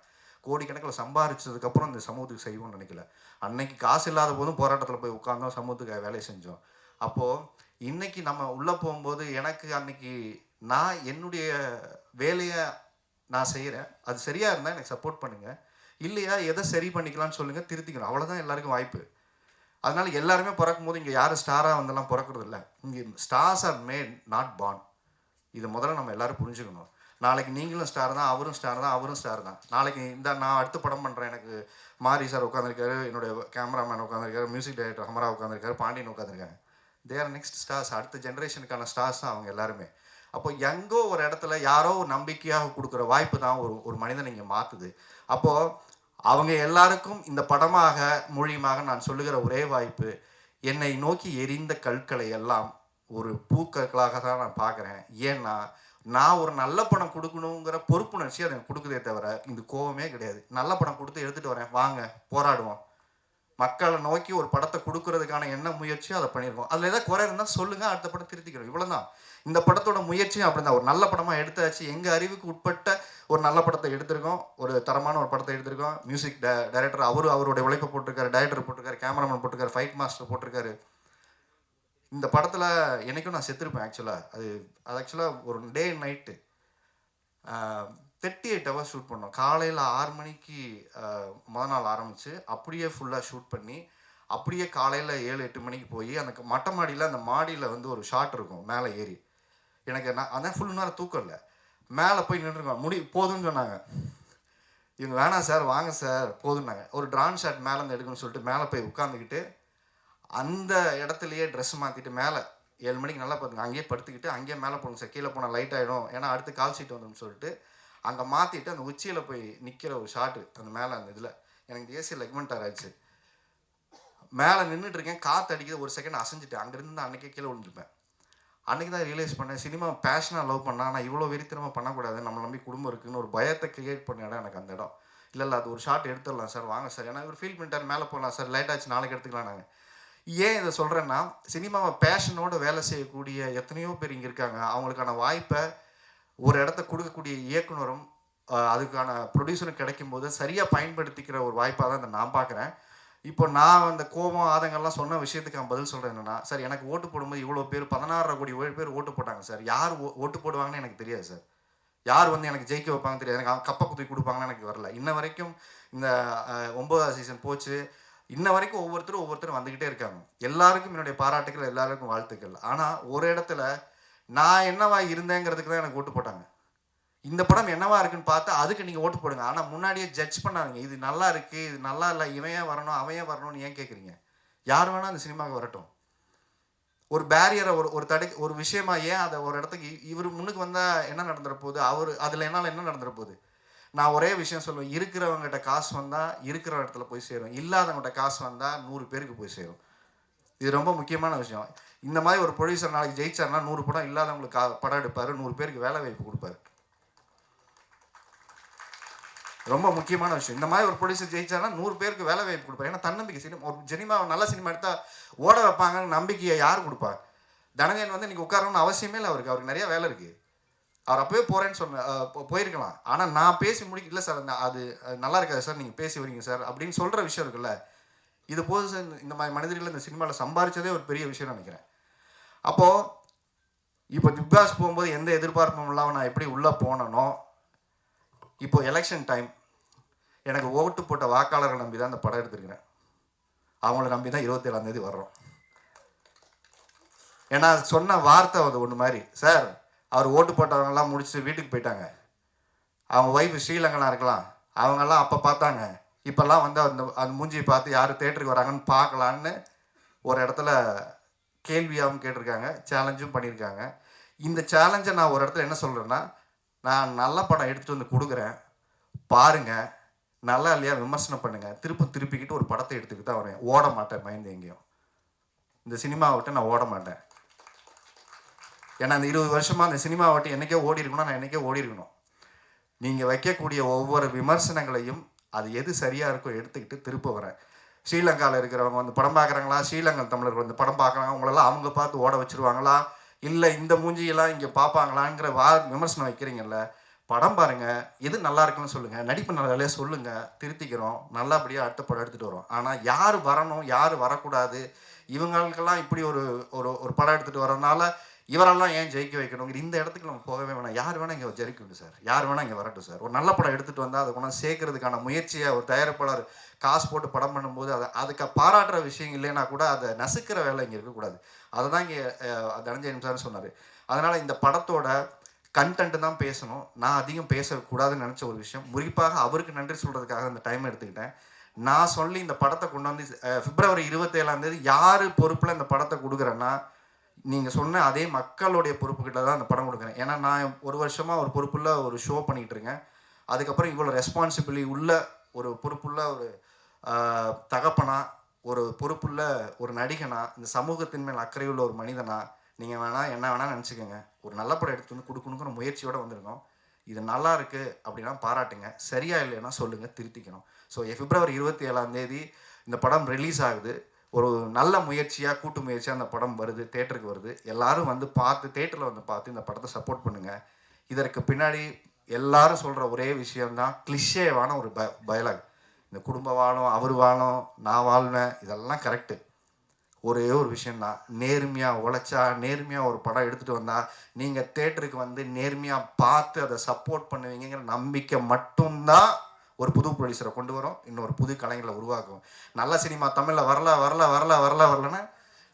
கோடிக்கணக்கில் சம்பாரிச்சதுக்கப்புறம் இந்த சமூகத்துக்கு செய்வோம்னு நினைக்கல. அன்னைக்கு காசு இல்லாத போதும் போராட்டத்தில் போய் உட்கார்ந்தோம், சமூகத்துக்கு வேலையை செஞ்சோம். அப்போது இன்னைக்கு நம்ம உள்ளே போகும்போது எனக்கு அன்னைக்கு நான் என்னுடைய வேலையை நான் செய்கிறேன், அது சரியாக இருந்தால் எனக்கு சப்போர்ட் பண்ணுங்கள், இல்லையா எதை சரி பண்ணிக்கலாம்னு சொல்லுங்கள், திருத்திக்கணும், அவ்வளோதான் எல்லாருக்கும் வாய்ப்பு. அதனால எல்லாருமே பிறக்கும் போது இங்கே யாரும் ஸ்டாராக வந்தெல்லாம் பிறக்கிறது இல்லை. இங்கே stars R mat not born. இது முதல்ல நம்ம எல்லாரும் புரிஞ்சுக்கணும். நாளைக்கு நீங்களும் ஸ்டார் தான், அவரும் ஸ்டார் தான், அவரும் ஸ்டார் தான். நாளைக்கு நான் அடுத்த படம் பண்ணுறேன், எனக்கு மாரி சார் உட்காந்துருக்காரு, என்னுடைய கேமராமேன் உட்காந்துருக்காரு, மியூசிக் டைரக்டர் ஹமரா உட்காந்துருக்காரு, பாண்டியன் உட்காந்துருக்காங்க. தேர் நெக்ஸ்ட் ஸ்டார்ஸ், அடுத்த ஜென்ரேஷனுக்கான ஸ்டார்ஸ் தான் அவங்க எல்லாருமே. அப்போ எங்கோ ஒரு இடத்துல யாரோ ஒரு நம்பிக்கையாக கொடுக்குற வாய்ப்பு தான் ஒரு மனிதனை இங்கே மாற்றுது. அப்போது அவங்க எல்லாருக்கும் இந்த படமாக மொழியுமாக நான் சொல்லுகிற ஒரே வாய்ப்பு, என்னை நோக்கி எரிந்த கற்களை எல்லாம் ஒரு பூக்களாக தான் நான் பார்க்குறேன். ஏன்னா நான் ஒரு நல்ல படம் கொடுக்கணுங்கிற பொறுப்புணர்ச்சி அதை கொடுக்குதே தவிர இந்த கோவமே கிடையாது. நல்ல படம் கொடுத்து எடுத்துகிட்டு வரேன், வாங்க போராடுவோம், மக்களை நோக்கி ஒரு படத்தை கொடுக்கறதுக்கான என்ன முயற்சியோ அதை பண்ணியிருக்கோம். அதில் ஏதாவது குறை இருந்தால் சொல்லுங்கள், அடுத்த படம் திருத்திக்கிறோம், இவ்வளோதான். இந்த படத்தோட முயற்சியும் அப்படி தான், ஒரு நல்ல படமாக எடுத்தாச்சு, எங்கள் அறிவுக்கு உட்பட்ட ஒரு நல்ல படத்தை எடுத்திருக்கோம், ஒரு தரமான ஒரு படத்தை எடுத்திருக்கோம். மியூசிக் டைரக்டர் அவருடைய உழைப்பை போட்டிருக்காரு, டைரக்டர் போட்டிருக்காரு, கேமராமேன் போட்டிருக்காரு, ஃபைட் மாஸ்டர் போட்டிருக்காரு. இந்த படத்தில் என்றைக்கும் நான் செத்துருப்பேன் ஆக்சுவலாக. அது ஆக்சுவலாக ஒரு day and night 38 hours shoot பண்ணோம். காலையில் 6 மணிக்கு மொதல் நாள் ஆரம்பித்து அப்படியே ஃபுல்லாக ஷூட் பண்ணி அப்படியே காலையில் 7-8 மணிக்கு போய் அந்த மொட்டை மாடியில், அந்த மாடியில் வந்து ஒரு ஷாட் இருக்கும் மேலே ஏறி, எனக்கு அதான் ஃபுல் நேரம் தூக்கம் இல்லை, மேலே போய் நின்றுருக்கோம், போதும்னு சொன்னாங்க. இவங்க வேணாம் சார் வாங்க சார் போதும்னாங்க. ஒரு ட்ரான் ஷாட் மேலேருந்து எடுக்கணும்னு சொல்லிட்டு மேலே போய் உட்காந்துக்கிட்டு அந்த இடத்துலையே ட்ரெஸ் மாற்றிட்டு மேலே 7 மணிக்கு நல்லா பார்த்துங்க, அங்கேயே படுத்துக்கிட்டு அங்கேயே மேலே போகணும் சார், கீழே போனால் லைட் ஆகிடும், ஏன்னா அடுத்து கால் ஷீட் வந்துடும் சொல்லிட்டு அங்கே மாற்றிட்டு அந்த உச்சியில் போய் நிற்கிற ஒரு ஷாட்டு அந்த மேலே அந்த இதில் எனக்கு தேசிய லெக்மெண்டார் ஆயிடுச்சு. மேலே நின்றுட்டு இருக்கேன், காற்று அடிக்கிறது, ஒரு செகண்ட் அசைஞ்சிட்டு அங்கேருந்து அன்றைக்கே கீழே விழுந்துருப்பேன். அன்றைக்கி தான் ரியலைஸ் பண்ணேன், சினிமா பேஷனாக லவ் பண்ணால் நான் இவ்வளோ வெறித்தனமாக பண்ணக்கூடாது, நம்ம நம்பி குடும்பம் இருக்குதுன்னு ஒரு பயத்தை கிரியேட் பண்ண இடம் எனக்கு அந்த இடம். இல்லை அது ஒரு ஷாட் எடுத்துடலாம் சார் வாங்க சார், ஏன்னா ஒரு ஃபீல் பண்ணிட்டார், மேலே போகலாம் சார், லேட் ஆச்சு நாளைக்கு எடுத்துக்கலாம். நாங்கள் ஏன் இதை சொல்கிறேன்னா, சினிமாவை பேஷனோடு வேலை செய்யக்கூடிய எத்தனையோ பேர் இங்கே இருக்காங்க. அவங்களுக்கான வாய்ப்பை ஒரு இடத்த கொடுக்கக்கூடிய இயக்குனரும் அதுக்கான ப்ரொடியூசரும் கிடைக்கும்போது சரியாக பயன்படுத்திக்கிற ஒரு வாய்ப்பாக தான் நான் பார்க்குறேன். இப்போ நான் அந்த கோபம் ஆதங்கள்லாம் சொன்ன விஷயத்துக்கு நான் பதில் சொல்கிறேன் என்னென்னா, சார் எனக்கு ஓட்டு போடும்போது இவ்வளோ பேர் 16 கோடி பேர் ஓட்டு போட்டாங்க சார், யார் ஓட்டு போடுவாங்கன்னு எனக்கு தெரியாது சார், யார் வந்து எனக்கு ஜெயிக்க வைப்பாங்கன்னு தெரியாது, எனக்கு கப்பை குத்தி கொடுப்பாங்கன்னு எனக்கு வரல. இன்ன வரைக்கும் இந்த 9வது சீசன் போச்சு, இன்ன வரைக்கும் ஒவ்வொருத்தரும் வந்துக்கிட்டே இருக்காங்க. எல்லாருக்கும் என்னுடைய பாராட்டுகள், எல்லாருக்கும் வாழ்த்துக்கள். ஆனால் ஒரு இடத்துல நான் என்னவா இருந்தேங்கிறதுக்கு தான் எனக்கு ஓட்டு போட்டாங்க. இந்த படம் என்னவா இருக்குன்னு பார்த்தா அதுக்கு நீங்கள் ஓட்டு போடுங்க, ஆனால் முன்னாடியே ஜட்ஜ் பண்ணாதீங்க, இது நல்லா இருக்குது, இது நல்லா இல்லை, இவன் வரணும் அவன் வரணும்னு ஏன் கேட்குறீங்க? யார் வேணால் அந்த சினிமாவுக்கு வரட்டும். ஒரு பேரியரை ஒரு விஷயமா ஏன் அதை ஒரு இடத்துக்கு இவர் முன்னுக்கு வந்தால் என்ன நடந்துற போகுது, அதில் என்னால் என்ன நடந்துற போகுது? நான் ஒரே விஷயம் சொல்லுவேன், இருக்கிறவங்ககிட்ட காசு வந்தால் இருக்கிற இடத்துல போய் சேரும், இல்லாதவங்ககிட்ட காசு வந்தால் 100 பேருக்கு போய் சேரும். இது ரொம்ப முக்கியமான விஷயம். இந்த மாதிரி ஒரு ப்ரொடியூசர் நாளைக்கு ஜெயிச்சார்னா 100 படம் இல்லாதவங்களுக்கு படம் எடுப்பார், 100 பேருக்கு வேலை வாய்ப்பு கொடுப்பாரு. ரொம்ப முக்கியமான விஷயம். இந்த மாதிரி ஒரு ப்ரொடியூசர் ஜெயிச்சார்னா 100 பேருக்கு வேலை வாய்ப்பு கொடுப்பாரு. ஏன்னா தன்னம்பிக்கை, ஒரு சினிமா நல்ல சினிமா எடுத்தால் ஓட வைப்பாங்கன்னு நம்பிக்கையை யார் கொடுப்பா? தனஞ்சயன் வந்து இன்றைக்கி உட்காரணும்னு அவசியமே இல்லை, அவருக்கு நிறைய வேலை இருக்குது. அவர் அப்போயே போகிறேன்னு போயிருக்கலாம். ஆனால் நான் பேசி இல்லை சார், அது நல்லா இருக்காது சார், நீங்கள் பேசி வரீங்க சார் அப்படின்னு சொல்கிற விஷயம் இருக்குல்ல, இது போது சார். இந்த மாதிரி மனிதர்கள் இந்த சினிமாவில் சம்பாதிச்சதே ஒரு பெரிய விஷயம் நினைக்கிறேன். அப்போது இப்போ பிக் பாஸ் போகும்போது எந்த எதிர்பார்ப்பும் இல்லாமல் நான் எப்படி உள்ளே போனனோ, இப்போ எலெக்ஷன் டைம் எனக்கு ஓட்டு போட்ட வாக்காளர்கள் நம்பி தான் இந்த படம் எடுத்துருக்கிறேன். அவங்கள நம்பி தான் 27ஆம் தேதி வர்றோம். ஏன்னா சொன்ன வார்த்தை அது ஒன்று மாதிரி, சார் அவர் ஓட்டு போட்டவங்கெல்லாம் முடிச்சுட்டு வீட்டுக்கு போயிட்டாங்க, அவங்க ஒய்ஃபு ஸ்ரீலங்கெல்லாம் இருக்கலாம், அவங்கெல்லாம் அப்போ பார்த்தாங்க. இப்போல்லாம் வந்து அந்த மூஞ்சியை பார்த்து யார் தேட்டருக்கு வராங்கன்னு பார்க்கலான்னு ஒரு இடத்துல கேள்வியாகவும் கேட்டிருக்காங்க, சேலஞ்சும் பண்ணியிருக்காங்க. இந்த சேலஞ்சை நான் ஒரு இடத்துல என்ன சொல்கிறேன்னா, நான் நல்ல படம் எடுத்துகிட்டு வந்து கொடுக்குறேன், பாருங்கள், நல்லா இல்லையா விமர்சனம் பண்ணுங்கள், திருப்பிக்கிட்டு ஒரு படத்தை எடுத்துக்கிட்டு தான் வரேன். ஓட மாட்டேன் பயந்து எங்கேயும். இந்த சினிமாவை விட்டு நான் ஓட மாட்டேன். ஏன்னா அந்த 20 வருஷமாக அந்த சினிமாவை விட்டு என்றைக்கே ஓடி இருக்கணும், நான் என்றைக்கே ஓடி இருக்கணும். நீங்கள் வைக்கக்கூடிய ஒவ்வொரு விமர்சனங்களையும் அது எது சரியாக இருக்கோ எடுத்துக்கிட்டு திருப்ப வரேன். ஸ்ரீலங்காவில் இருக்கிறவங்க வந்து படம் பார்க்குறாங்களா, ஸ்ரீலங்கன் தமிழர்கள் வந்து படம் பார்க்குறாங்க, உங்களெல்லாம் அவங்க பார்த்து ஓட வச்சுருவாங்களா, இல்லை இந்த மூஞ்சியெல்லாம் இங்கே பார்ப்பாங்களாங்கிற விமர்சனம் வைக்கிறீங்கல்ல, படம் பாருங்கள், எது நல்லா இருக்குன்னு சொல்லுங்கள், நடிப்பு நல்ல சொல்லுங்கள், திருத்திக்கிறோம், நல்லபடியாக அடுத்த படம் எடுத்துகிட்டு வரோம். ஆனால் யார் வரணும் யார் வரக்கூடாது, இவங்களுக்கெல்லாம் இப்படி ஒரு ஒரு படம் எடுத்துகிட்டு வரனால இவரெல்லாம் ஏன் ஜெயிக்க வைக்கணும், இந்த இடத்துக்கு நம்ம போகவே வேணாம். யார் வேணால் இங்கே ஜெயிக்கட்டும் சார், யார் வேணால் இங்கே வரட்டும் சார். ஒரு நல்ல படம் எடுத்துகிட்டு வந்தால் அதை கொண்டாந்து சேர்க்கறதுக்கான முயற்சியை ஒரு தயாரிப்பாளர் காசு போட்டு படம் பண்ணும்போது அதுக்கு பாராட்டுற விஷயம் இல்லைன்னா கூட அதை நசுக்கிற வேலை இங்கே இருக்கக்கூடாது. அதை தான் இங்கே தனஞ்சயன் சார் சொன்னார். அதனால் இந்த படத்தோட கண்டென்ட் தான் பேசணும், நான் அதிகம் பேசக்கூடாதுன்னு நினச்ச ஒரு விஷயம். குறிப்பாக அவருக்கு நன்றி சொல்கிறதுக்காக அந்த டைம் எடுத்துக்கிட்டேன். நான் சொல்லி இந்த படத்தை கொண்டு வந்து பிப்ரவரி 27 யார் பொறுப்பில் இந்த படத்தை கொடுக்குறேன்னா, நீங்கள் சொன்ன அதே மக்களுடைய பொறுப்புக்கிட்ட தான் அந்த படம் கொடுக்குறேன். ஏன்னா நான் ஒரு வருஷமாக ஒரு பொறுப்புள்ள ஒரு ஷோ பண்ணிகிட்டு இருக்கேன். அதுக்கப்புறம் இவ்வளோ ரெஸ்பான்சிபிலிட்டி உள்ள ஒரு பொறுப்புள்ள ஒரு தகப்பனா, ஒரு பொறுப்புள்ள ஒரு நடிகனா, இந்த சமூகத்தின் மேல் அக்கறையுள்ள ஒரு மனிதனா, நீங்கள் வேணால் என்ன வேணால் நினச்சிக்கோங்க. ஒரு நல்ல படம் எடுத்து வந்து கொடுக்கணுங்கிற முயற்சியோடு வந்திருக்கோம். இது நல்லா இருக்குது அப்படின்னா பாராட்டுங்க, சரியா இல்லைன்னா சொல்லுங்கள், திருத்திக்கணும். ஸோ பிப்ரவரி 27 இந்த படம் ரிலீஸ் ஆகுது. ஒரு நல்ல முயற்சியாக, கூட்டு முயற்சியாக அந்த படம் வருது, தேட்டருக்கு வருது. எல்லாரும் வந்து பார்த்து, தேட்டரில் வந்து பார்த்து இந்த படத்தை சப்போர்ட் பண்ணுங்கள். இதற்கு பின்னாடி எல்லாரும் சொல்கிற ஒரே விஷயம்தான் கிளிஷேவான ஒரு டயலாக். இந்த குடும்ப வாழும், அவர் வாழும், நான் வாழ்வேன், இதெல்லாம் கரெக்டு. ஒரே ஒரு விஷயந்தான், நேர்மையாக உழைச்சா, நேர்மையாக ஒரு படம் எடுத்துகிட்டு வந்தால் நீங்கள் தேட்டருக்கு வந்து நேர்மையாக பார்த்து அதை சப்போர்ட் பண்ணுவீங்கிற நம்பிக்கை மட்டும்தான் ஒரு புது ப்ரொடியூசரை கொண்டு வரும், இன்னொரு புது கலைஞர்களை உருவாக்கும். நல்ல சினிமா தமிழில் வரலன்னா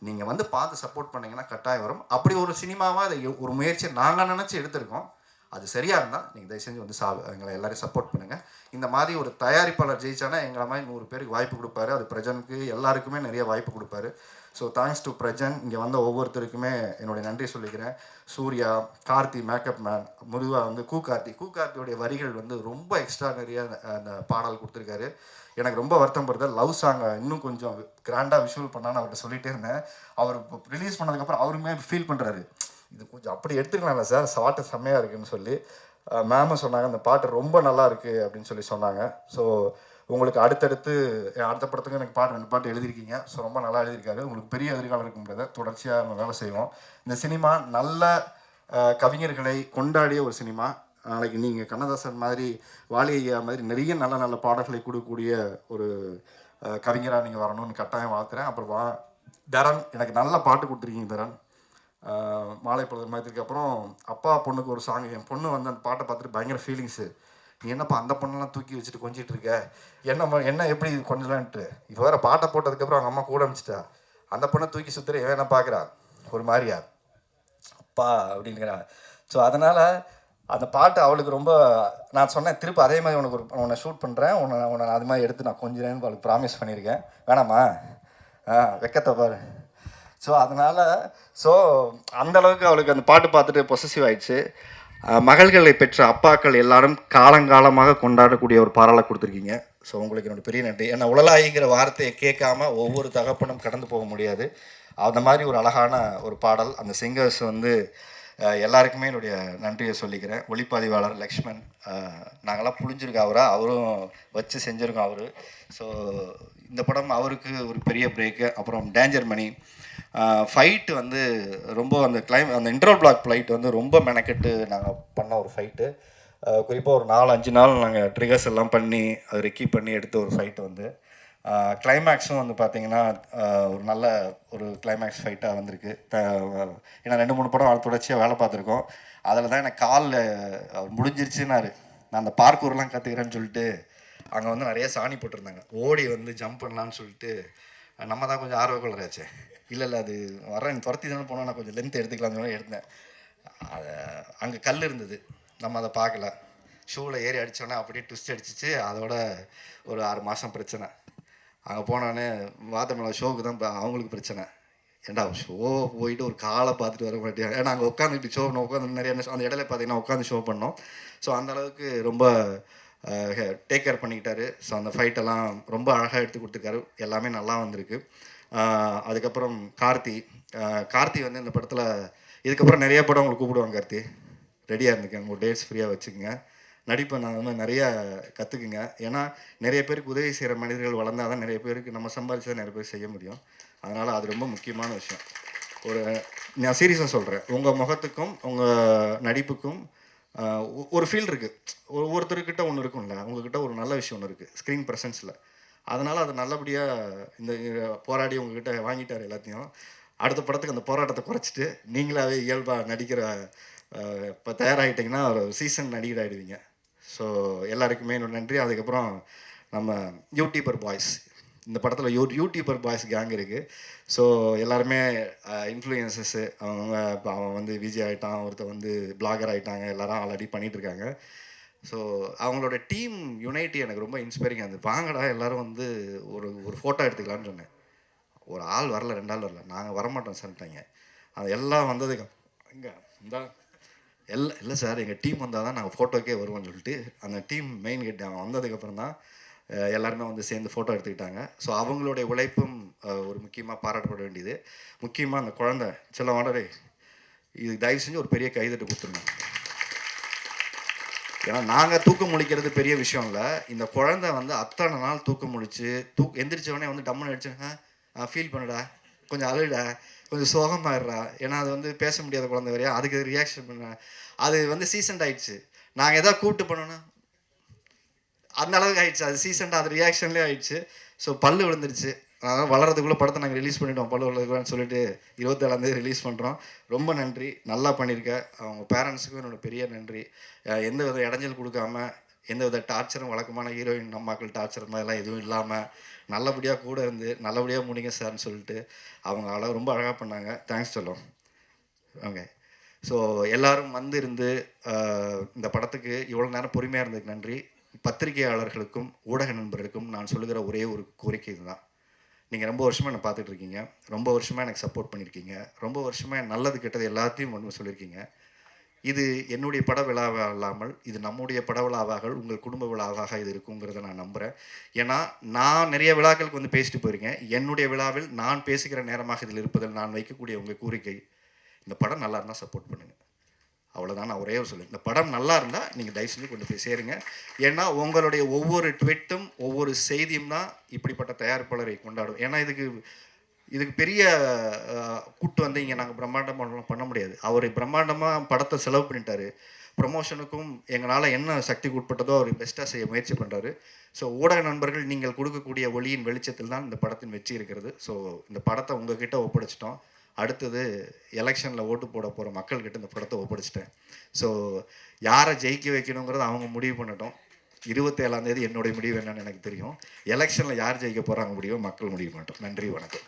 நீங்கள் வந்து பார்த்து சப்போர்ட் பண்ணிங்கன்னா கட்டாயம் வரும். அப்படி ஒரு சினிமாவாக அதை ஒரு முயற்சியை நாங்கள் நினச்சி எடுத்திருக்கோம். அது சரியாக இருந்தால் நீங்கள் தயவு செஞ்சு வந்து எங்களை எல்லோரும் சப்போர்ட் பண்ணுங்கள். இந்த மாதிரி ஒரு தயாரிப்பாளர் ஜெயிச்சானா எங்களை மாதிரி 100 பேருக்கு வாய்ப்பு கொடுப்பாரு. அது பிரஜனுக்கு எல்லாருக்குமே நிறைய வாய்ப்பு கொடுப்பாரு. So thanks to Prajan. இங்கே வந்த ஒவ்வொருத்தருக்குமே என்னுடைய நன்றி சொல்லிக்கிறேன். சூர்யா, கார்த்தி, மேக்கப் மேன், முருகா வந்து கூகார்த்தியோடைய வரிகள் வந்து ரொம்ப எக்ஸ்ட்ரானரியாக அந்த பாடல் கொடுத்துருக்காரு. எனக்கு ரொம்ப வருத்தம் படுது. லவ் சாங்கை இன்னும் கொஞ்சம் கிராண்டாக விஷுவல் பண்ணான்னு அவர்கிட்ட சொல்லிகிட்டே இருந்தேன். அவர் இப்போ ரிலீஸ் பண்ணதுக்கப்புறம் அவருமே ஃபீல் பண்ணுறாரு, இது கொஞ்சம் அப்படி எடுத்துக்கலாம்ல சார், பாட்டு செம்மையாக இருக்குதுன்னு சொல்லி மேமும் சொன்னாங்க. அந்த பாட்டு ரொம்ப நல்லா இருக்குது அப்படின்னு சொல்லி சொன்னாங்க. ஸோ உங்களுக்கு அடுத்த படத்துக்கு எனக்கு 2 பாட்டு எழுதியிருக்கீங்க. ஸோ ரொம்ப நல்லா எழுதியிருக்காரு. உங்களுக்கு பெரிய எதிர்காலம் இருக்குன்றதை தொடர்ச்சியாக நம்ம வேலை செய்வோம். இந்த சினிமா நல்ல கவிஞர்களை கொண்டாடிய ஒரு சினிமா. நாளைக்கு நீங்கள் கண்ணதாசன் மாதிரி, வாலி ஐயா மாதிரி நிறைய நல்ல நல்ல பாடல்களை கொடுக்கக்கூடிய ஒரு கவிஞராக நீங்கள் வரணும்னு கட்டாயம் வாழ்த்துறேன். அப்புறம் தரன், எனக்கு நல்ல பாட்டு கொடுத்துருக்கீங்க தரன். மாலை பொழுது மயத்துக்கு அப்புறம் அப்பா பொண்ணுக்கு ஒரு சாங், என் பொண்ணு வந்து அந்த பாட்டை பார்த்துட்டு பயங்கர ஃபீலிங்ஸு. நீ என்னப்பா அந்த பொண்ணெல்லாம் தூக்கி வச்சுட்டு கொஞ்சிட்டு இருக்க, என்ன எப்படி கொஞ்சலான்ட்டு. இப்போ வேறு பாட்டை போட்டதுக்கப்புறம் அவங்க அம்மா கூட அனுப்பிச்சிட்டா, அந்த பொண்ணை தூக்கி சுற்றுற இவன் என்ன பார்க்குறா ஒரு மாதிரியா அப்பா அப்படின்னுக்கிறா. ஸோ அதனால் அந்த பாட்டு அவளுக்கு ரொம்ப, நான் சொன்னேன் திருப்பி அதே மாதிரி உன்னை ஷூட் பண்ணுறேன், உன்னை அது மாதிரி எடுத்து நான் கொஞ்சம் அவளுக்கு ப்ராமிஸ் பண்ணியிருக்கேன். வேணாம்மா, வெக்கத்தை பாரு. ஸோ அதனால் அந்தளவுக்கு அவளுக்கு அந்த பாட்டு பார்த்துட்டு பொசசிவ் ஆகிடுச்சு. மகள்களை பெற்ற அப்பாக்கள் எல்லாரும் காலங்காலமாக கொண்டாடக்கூடிய ஒரு பாடலை கொடுத்துருக்கீங்க. ஸோ உங்களுக்கு என்னோடய பெரிய நன்றி. ஏன்னா உலலாயிங்கிற வார்த்தையை கேட்காம ஒவ்வொரு தகப்பனும் கடந்து போக முடியாது. அந்த மாதிரி ஒரு அழகான ஒரு பாடல். அந்த சிங்கர்ஸ் வந்து எல்லாருக்குமே என்னுடைய நன்றியை சொல்லிக்கிறேன். ஒளிப்பதிவாளர் லக்ஷ்மன், நாங்கள்லாம் புழிஞ்சிருக்கோம் அவரும் வச்சு செஞ்சுருக்கோம் அவர். ஸோ இந்த படம் அவருக்கு ஒரு பெரிய பிரேக்கு. அப்புறம் டேஞ்சர் மணி ஃபைட்டு வந்து ரொம்ப அந்த இன்ட்ரோ பிளாக் ஃபைட் வந்து ரொம்ப மெனக்கெட்டு நாங்கள் பண்ண ஒரு ஃபைட்டு. குறிப்பாக ஒரு 4-5 நாள் நாங்கள் ட்ரிகர்ஸ் எல்லாம் பண்ணி அதை ரெக்கி பண்ணி எடுத்த ஒரு ஃபைட்டு வந்து கிளைமேக்ஸும் வந்து பார்த்திங்கன்னா ஒரு நல்ல ஒரு கிளைமேக்ஸ் ஃபைட்டாக வந்திருக்கு. ஏன்னா 2-3 படம் தொடர்ச்சியாக வேலை பார்த்துருக்கோம். அதில் தான் எனக்கு காலில் அவர் முடிஞ்சிருச்சுன்னாரு. நான் அந்த பார்க்கூர்லாம் கற்றுக்கிறேன்னு சொல்லிட்டு அங்கே வந்து நிறைய சாணி போட்டிருந்தாங்க, ஓடி வந்து ஜம்ப் பண்ணலான்னு சொல்லிட்டு நம்ம தான் கொஞ்சம் ஆர்வக்குள்ளராச்சே, இல்லை அது வரேன் துரத்தி தானே போனால் நான் கொஞ்சம் லென்த் எடுத்துக்கலாம்னு சொல்லி எடுத்தேன். அதை அங்கே கல் இருந்தது, நம்ம அதை பார்க்கல. ஷூவில் ஏறி அடித்தோன்னே அப்படியே ட்விஸ்ட் அடிச்சிச்சு. அதோட ஒரு 6 மாதம் பிரச்சனை. அங்கே போனோடனே வாத்தமேல ஷோவுக்கு தான் அவங்களுக்கு பிரச்சனை. ஏன்டா ஷோ போயிட்டு ஒரு காலை பார்த்துட்டு வர மாட்டேன். ஏன்னா அங்கே உட்காந்துட்டு ஷோ உட்காந்து நிறைய அந்த இடையில பார்த்தீங்கன்னா உட்காந்து ஷோ பண்ணோம். ஸோ அந்தளவுக்கு ரொம்ப டேக் கேர் பண்ணிக்கிட்டாரு. ஸோ அந்த ஃபைட்டெல்லாம் ரொம்ப அழகாக எடுத்து கொடுத்துருக்காரு. எல்லாமே நல்லா வந்திருக்கு. அதுக்கப்புறம் கார்த்தி வந்து இந்த படத்தில் இதுக்கப்புறம் நிறைய படம் உங்களுக்கு கூப்பிடுவாங்க. கார்த்தி ரெடியாக இருந்துக்கேன், உங்கள் டேட்ஸ் ஃப்ரீயாக வச்சுக்கோங்க. நடிப்பை நான் வந்து நிறையா கற்றுக்குங்க. ஏன்னா நிறைய பேருக்கு உதவி செய்கிற மனிதர்கள் வளர்ந்தால் தான் நிறைய பேருக்கு நம்ம சம்பாதிச்சு நிறைய பேர் செய்ய முடியும். அதனால் அது ரொம்ப முக்கியமான விஷயம். நான் சீரியஸாக சொல்கிறேன், உங்கள் முகத்துக்கும் உங்கள் நடிப்புக்கும் ஒரு ஃபீல் இருக்குது. ஒவ்வொருத்தருக்கிட்ட ஒன்று இருக்கும்ல, உங்ககிட்ட ஒரு நல்ல விஷயம் ஒன்று இருக்குது ஸ்க்ரீன் ப்ரெசன்ஸில். அதனால் அது நல்லபடியாக இந்த போராடி உங்ககிட்ட வாங்கிட்டார் எல்லாத்தையும். அடுத்த படத்துக்கு அந்த போராட்டத்தை குறைச்சிட்டு நீங்களாகவே இயல்பாக நடிக்கிற இப்போ தயாராகிட்டிங்கன்னா ஒரு சீசன் நடிகர் ஆகிடுவீங்க. ஸோ எல்லாருக்குமே என்னோட நன்றி. அதுக்கப்புறம் நம்ம யூடியூபர் பாய்ஸ், இந்த படத்தில் யூடியூபர் பாய்ஸ் கேங் இருக்குது. ஸோ எல்லாருமே இன்ஃப்ளூயன்சஸ்ஸு. இப்போ அவன் வந்து விஜய் ஆகிட்டான், ஒருத்தர் வந்து பிளாகர் ஆகிட்டாங்க, எல்லாரும் ஆல்ரெடி பண்ணிகிட்ருக்காங்க. ஸோ அவங்களோட டீம் யுனைட்டி எனக்கு ரொம்ப இன்ஸ்பைரிங்காக இருந்தது. வாங்கடா எல்லோரும் வந்து ஒரு ஃபோட்டோ எடுத்துக்கலான்னு சொன்னேன். ஒரு ஆள் வரல, 2 ஆள் வரல. நாங்கள் வரமாட்டோம் சொல்லிட்டாங்க. அது எல்லாம் வந்ததுக்கு இங்கே இந்த இல்லை சார், எங்கள் டீம் வந்தால் தான் நாங்கள் ஃபோட்டோக்கே வருவோம்னு சொல்லிட்டு அந்த டீம் மெயின் கேட் அவன் வந்ததுக்கப்புறம் தான் எல்லாருமே வந்து சேர்ந்து ஃபோட்டோ எடுத்துக்கிட்டாங்க. ஸோ அவங்களுடைய உழைப்பும் ஒரு முக்கியமாக பாராட்டப்பட வேண்டியது. முக்கியமாக அந்த குழந்தை சில வாடகை இது தயவு செஞ்சு ஒரு பெரிய கைதட்டு கொடுத்துருங்க. ஏன்னா நாங்கள் தூக்கம் முழிக்கிறது பெரிய விஷயம் இல்லை. இந்த குழந்தை வந்து அத்தனை நாள் தூக்கம் முழிச்சு எந்திரிச்சவொடனே வந்து டம்முன்னு அடிச்சுங்க, ஃபீல் பண்ணுடா, கொஞ்சம் அழுடா, கொஞ்சம் சோகமாயிடுறா. ஏன்னா அது வந்து பேச முடியாத குழந்தை வரையா, அதுக்கு ரியாக்ஷன் பண்ண அது வந்து சீசன்ட் ஆகிடுச்சு. நாங்கள் எதாவது கூப்பிட்டு பண்ணோன்னா அந்த அளவுக்கு ஆகிடுச்சு. அது சீசன்ட், அது ரியாக்ஷன்லேயே ஆகிடுச்சு. ஸோ பல்லு விழுந்துருச்சு. அதனால் வளர்கிறதுக்குள்ளே படத்தை நாங்கள் ரிலீஸ் பண்ணிட்டோம். பல்லு விழுதுக்குன்னு சொல்லிட்டு 27ஆம் தேதி ரிலீஸ் பண்ணுறோம். ரொம்ப நன்றி, நல்லா பண்ணியிருக்கேன். அவங்க பேரண்ட்ஸுக்கும் என்னோட பெரிய நன்றி. எந்த வித இடைஞ்சல் கொடுக்காம, எந்த வித டார்ச்சரும் வழக்கமான ஹீரோயின் அம்மாக்கள் டார்ச்சர் மாதிரிலாம் எதுவும் இல்லாமல் நல்லபடியாக கூட இருந்து நல்லபடியாக முடிங்க சார்னு சொல்லிட்டு அவங்க ரொம்ப அழகாக பண்ணாங்க. தேங்க்ஸ் சொல்லும். ஓகே. ஸோ எல்லோரும் வந்து இருந்து இந்த படத்துக்கு இவ்வளோ நேரம் பொறுமையாக இருந்ததுக்கு நன்றி. பத்திரிகையாளர்களுக்கும் ஊடக நண்பர்களுக்கும் நான் சொல்லுகிற ஒரே ஒரு கோரிக்கை இதுதான். நீங்கள் ரொம்ப வருஷமாக என்னை பார்த்துட்ருக்கீங்க, ரொம்ப வருஷமாக எனக்கு சப்போர்ட் பண்ணியிருக்கீங்க, ரொம்ப வருஷமாக நல்லது கெட்டது எல்லாத்தையும் ஒன்று சொல்லியிருக்கீங்க. இது என்னுடைய பட விழாவாக இல்லாமல் இது நம்முடைய பட விழாவாக, உங்கள் குடும்ப விழாவாக இது இருக்குங்கிறத நான் நம்புகிறேன். ஏன்னா நான் நிறைய விழாக்களுக்கு வந்து பேசிட்டு போயிருக்கேன். என்னுடைய விழாவில் நான் பேசுகிற நேரமாக இதில் இருப்பதில் நான் வைக்கக்கூடிய உங்கள் கோரிக்கை, இந்த படம் நல்லா இருந்தால் சப்போர்ட் பண்ணுங்கள். அவ்வளோதான். நான் ஒரே சொல்லுவேன், இந்த படம் நல்லா இருந்தால் நீங்கள் தயவு செஞ்சு கொண்டு போய் சேருங்க. ஏன்னா உங்களுடைய ஒவ்வொரு ட்விட்டும் ஒவ்வொரு செய்தியும் தான் இப்படிப்பட்ட தயாரிப்பாளரை கொண்டாடும். ஏன்னா இதுக்கு பெரிய கூட்டு வந்து இங்கே நாங்கள் பிரம்மாண்டமாக பண்ண முடியாது. அவர் பிரம்மாண்டமாக படத்தை செலவு பண்ணிட்டாரு. ப்ரமோஷனுக்கும் எங்களால் என்ன சக்திக்கு உட்பட்டதோ அவர் பெஸ்ட்டாக செய்ய முயற்சி பண்ணுறாரு. ஸோ ஊடக நண்பர்கள், நீங்கள் கொடுக்கக்கூடிய ஒளியின் வெளிச்சத்தில் தான் இந்த படத்தின் வெற்றி இருக்கிறது. ஸோ இந்த படத்தை உங்ககிட்ட ஒப்படைச்சிட்டோம். அடுத்தது எலெக்ஷனில் ஓட்டு போட போகிற மக்கள்கிட்ட இந்த படத்தை ஒப்படைச்சிட்டேன். ஸோ யாரை ஜெயிக்க வைக்கணுங்கிறத அவங்க முடிவு பண்ணட்டும். 27ஆம் தேதி என்னுடைய முடிவு என்னன்னு எனக்கு தெரியும். எலெக்ஷனில் யார் ஜெயிக்க போகிறாங்க முடியும் மக்கள் முடிவு பண்ணட்டும். நன்றி, வணக்கம்.